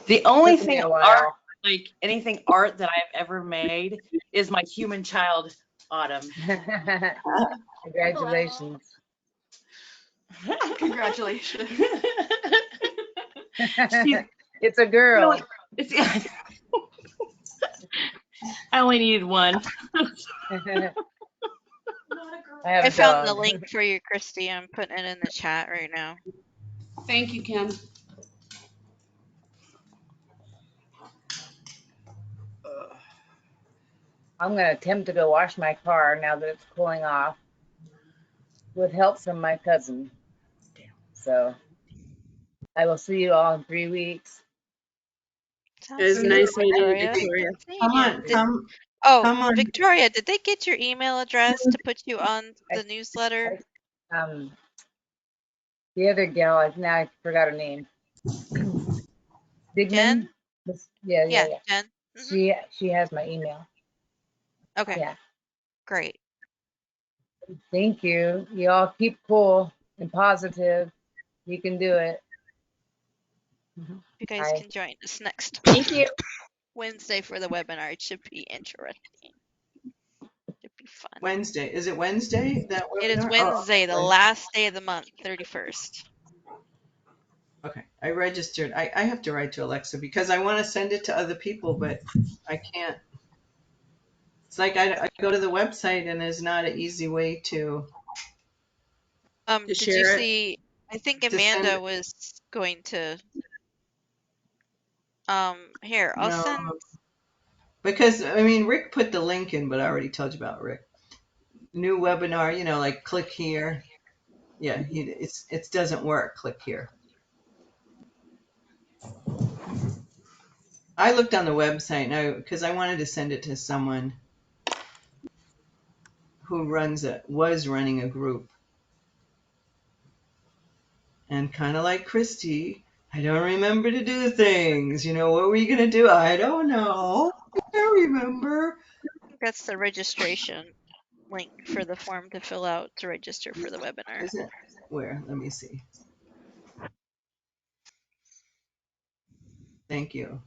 the only Took me thing a art, while. like anything art that I've ever made, is my human child, Autumn. Congratulations. Congratulations. It's a girl. I only needed one. I have I a found the dog. link for you, Christy. I'm putting it in the chat right now. Thank you, Kim. I'm going to attempt to go wash my car now that it's cooling off with help from my cousin. So I will see you all in 3 weeks. It was Sounds good, nice meeting you, Victoria. Victoria. Good seeing Come you. on, come Oh, come on. Victoria, did they get your email address to put you on the newsletter? The other gal, now I forgot her name. Digman? Jen? Yeah, Yeah, Jen. She has my email. Okay, Yeah. great. Thank you. You all keep cool and positive. You can do it. You guys Bye. can join us next Thank you. Wednesday for the webinar. It should be interesting. Should be fun. Wednesday. Is it Wednesday, that It is webinar? Wednesday, the last day of the month, 31st. Okay, I registered. I have to write to Alexa because I want to send it to other people, but I can't. It's like I go to the website and there's not an easy way to Did you share it. see? I think to send. Amanda was going to. Here, I'll No, send. because I mean Rick put the link in, but I already told you about Rick. New webinar, like click here. Yeah, it doesn't work. Click here. I looked on the website now because I wanted to send it to someone who was running a group, and kind of like Christy, I don't remember to do things. What were you gonna do? I don't know. I don't remember. That's the registration link for the form to fill out to register for the webinar. Is it? Where? Let me see. Thank you.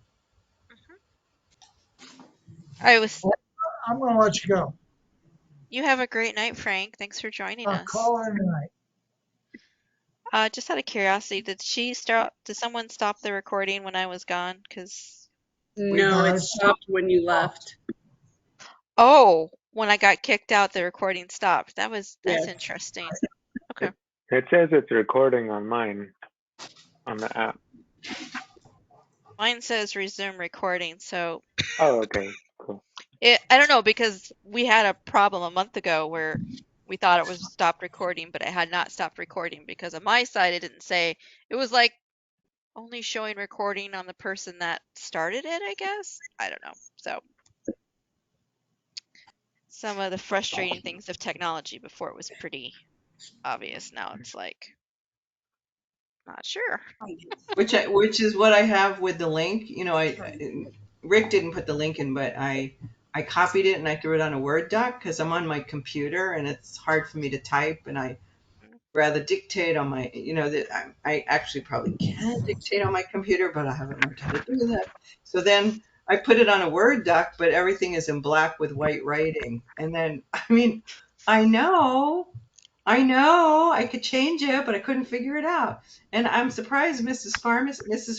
I'm going to let you go. You have a great night, Frank. Thanks for joining I'll us. call her tonight. Just out of curiosity, did someone stop the recording when I was gone? No, it stopped when you left. Oh, when I got kicked out, the recording stopped. That's Yes. interesting. Okay. It says it's recording on mine, on the app. Mine says resume recording, so Oh, okay, cool. I don't know, because we had a problem a month ago where we thought it was stopped recording, but it had not stopped recording because on my side it didn't say. It was like only showing recording on the person that started it, I guess. I don't know. So some of the frustrating things of technology. Before it was pretty obvious. Now it's like not sure. Which is what I have with the link. Rick didn't put the link in, but I copied it and I threw it on a Word doc because I'm on my computer and it's hard for me to type, and I rather dictate on my. I actually probably can dictate on my computer, but I haven't learned how to do that. So then I put it on a Word doc, but everything is in black with white writing. And then, I know I could change it, but I couldn't figure it out. And I'm surprised, Mrs.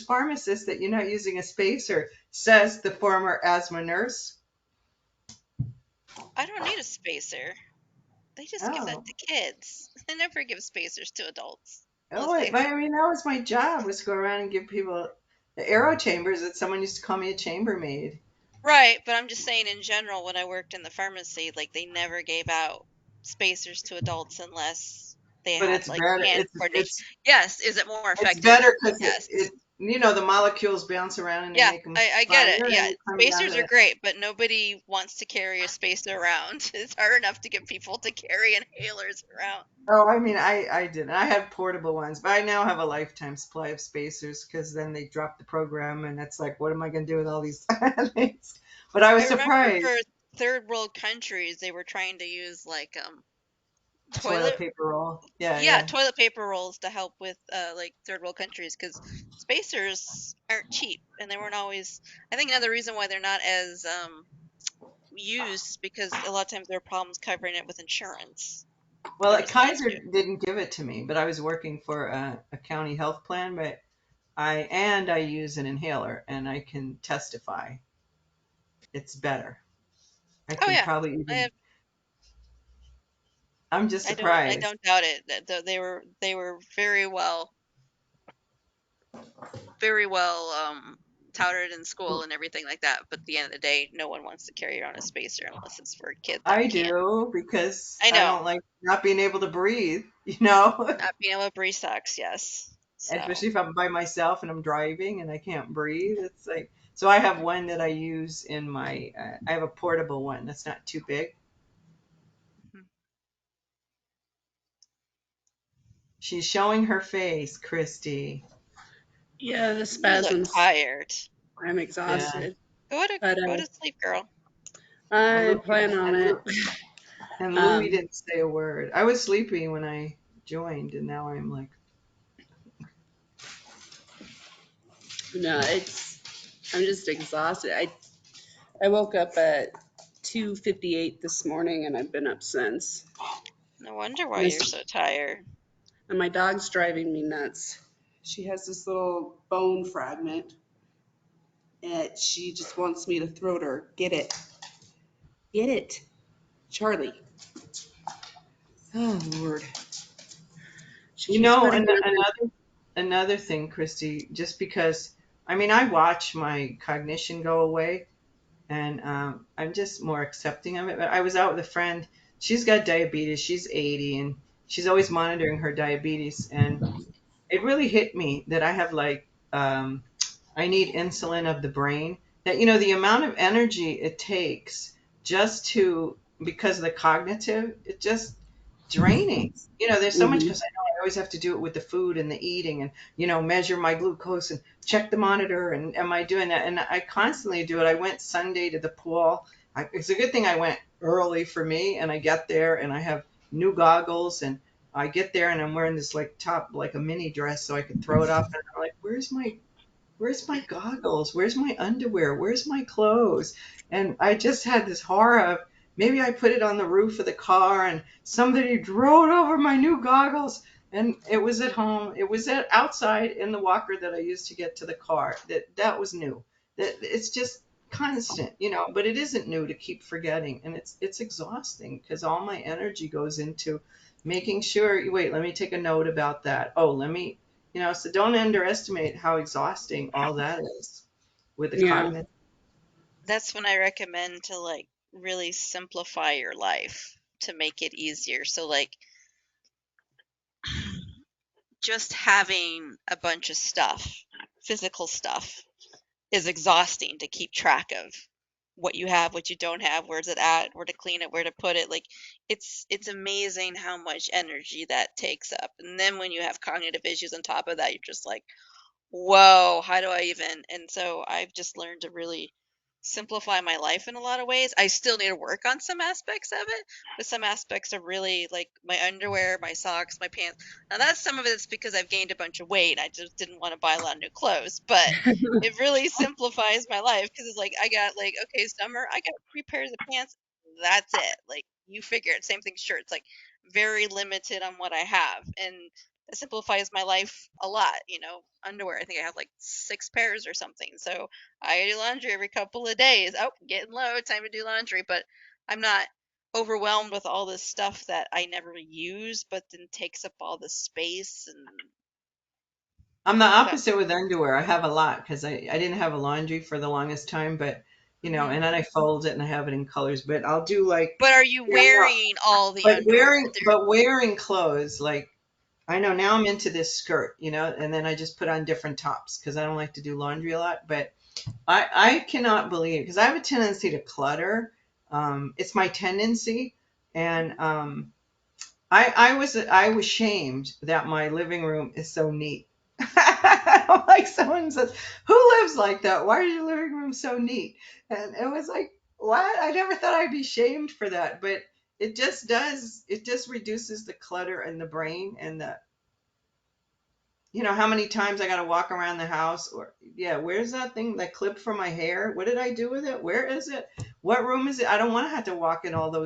Pharmacist, that you're not using a spacer, says the former asthma nurse. I don't need a spacer. They just give that Oh. to kids. They never give spacers to adults. Oh, that was my job, was to go around and give people the aero chambers that someone used to call me a chambermaid. Right, but I'm just saying in general, when I worked in the pharmacy, like they never gave out spacers to adults unless they But had it's like better. hand coordination. Yes, is it more It's effective? better because Yes. the molecules bounce around and they Yeah, make them I get it. fire, Yeah, and coming out spacers of are it. great, but nobody wants to carry a spacer around. It's hard enough to get people to carry inhalers around. Oh, I didn't. I had portable ones, but I now have a lifetime supply of spacers because then they dropped the program, and it's like, what am I going to do with all these things? But I was I remember surprised. for third world countries, they were trying to use like Toilet paper roll. Yeah. toilet paper rolls to help with like third world countries because spacers aren't cheap and they weren't always. I think another reason why they're not as used is because a lot of times there are problems covering it with insurance. Well, There was an Kaiser issue. didn't give it to me, but I was working for a county health plan, but I use an inhaler, and I can testify it's better. I Oh can yeah, probably even. I'm just I surprised. don't doubt it. They were very well very well touted in school and everything like that. But at the end of the day, no one wants to carry around a spacer unless it's for a kid that I can't. do because I I know. don't like not being able to breathe, you know? Not being able to breathe sucks, yes. So, Especially if I'm by myself and I'm driving and I can't breathe. It's like, so I have one that I use in my, I have a portable one that's not too big. mhm. She's showing her face, Christy. Yeah, the You look spasms. tired. I'm Yeah. exhausted. Go to But go to sleep, girl. And I Louis, plan on it. and Louis Um, didn't say a word. I was sleepy when I joined, and now I'm like, no, I'm just exhausted. I woke up at 2:58 this morning and I've been up since. No wonder why And you're so tired. my dog's driving me nuts. She has this little bone fragment and she just wants me to throw it her. Get it. Get it. Charlie. Oh, Lord. She you keeps know, running over. another thing, Christy. Just because, I mean, I watch my cognition go away, and I'm just more accepting of it. But I was out with a friend. She's got diabetes. She's 80, and she's always monitoring her diabetes. And it really hit me that I have like I need insulin of the brain. That the amount of energy it takes just to because of the cognitive, it just draining. There's so much Mm-hmm. because I know I always have to do it with the food and the eating and measure my glucose and check the monitor and am I doing that? And I constantly do it. I went Sunday to the pool. It's a good thing I went early for me and I get there and I have new goggles and I get there and I'm wearing this like top like a mini dress so I could throw it off and I'm like, where's my goggles? Where's my underwear? Where's my clothes? And I just had this horror of maybe I put it on the roof of the car and somebody drove over my new goggles and it was at home. It was outside in the walker that I used to get to the car. That was new. That it's just constant, but it isn't new to keep forgetting and it's exhausting because all my energy goes into making sure, wait, let me take a note about that. Oh, let me so don't underestimate how exhausting all that is with the Yeah. cognitive. That's when I recommend to like really simplify your life to make it easier. So like just having a bunch of stuff, physical stuff, is exhausting to keep track of what you have, what you don't have, where's it at, where to clean it, where to put it. Like it's amazing how much energy that takes up. And then when you have cognitive issues on top of that, you're just like, whoa, how do I even? And so I've just learned to really simplify my life in a lot of ways. I still need to work on some aspects of it, but some aspects are really like my underwear, my socks, my pants. Now that's some of it's because I've gained a bunch of weight. I just didn't want to buy a lot of new clothes, but it really simplifies my life because it's like I got like, okay, summer, I got 3 pairs of pants. That's it. Like you figure it. Same thing, shirts. Like very limited on what I have, and that simplifies my life a lot. Underwear. I think I have like 6 pairs or something. So I do laundry every couple of days. Oh, getting low, time to do laundry. But I'm not overwhelmed with all this stuff that I never use, but then takes up all the space and I'm the so. opposite with underwear. I have a lot because I didn't have a laundry for the longest time, but Mhm. and then I fold it and I have it in colors. But I'll do like, But are you no, wearing all the but underwear? wearing clothes like I know now I'm into this skirt, and then I just put on different tops because I don't like to do laundry a lot. But I cannot believe because I have a tendency to clutter. It's my tendency, and I was shamed that my living room is so neat. Like someone says, "Who lives like that? Why is your living room so neat?" And it was like, "What? I never thought I'd be shamed for that." But it just does. It just reduces the clutter in the brain and the how many times I got to walk around the house or yeah, where's that thing that clip for my hair? What did I do with it? Where is it? What room is it? I don't want to have to walk in all those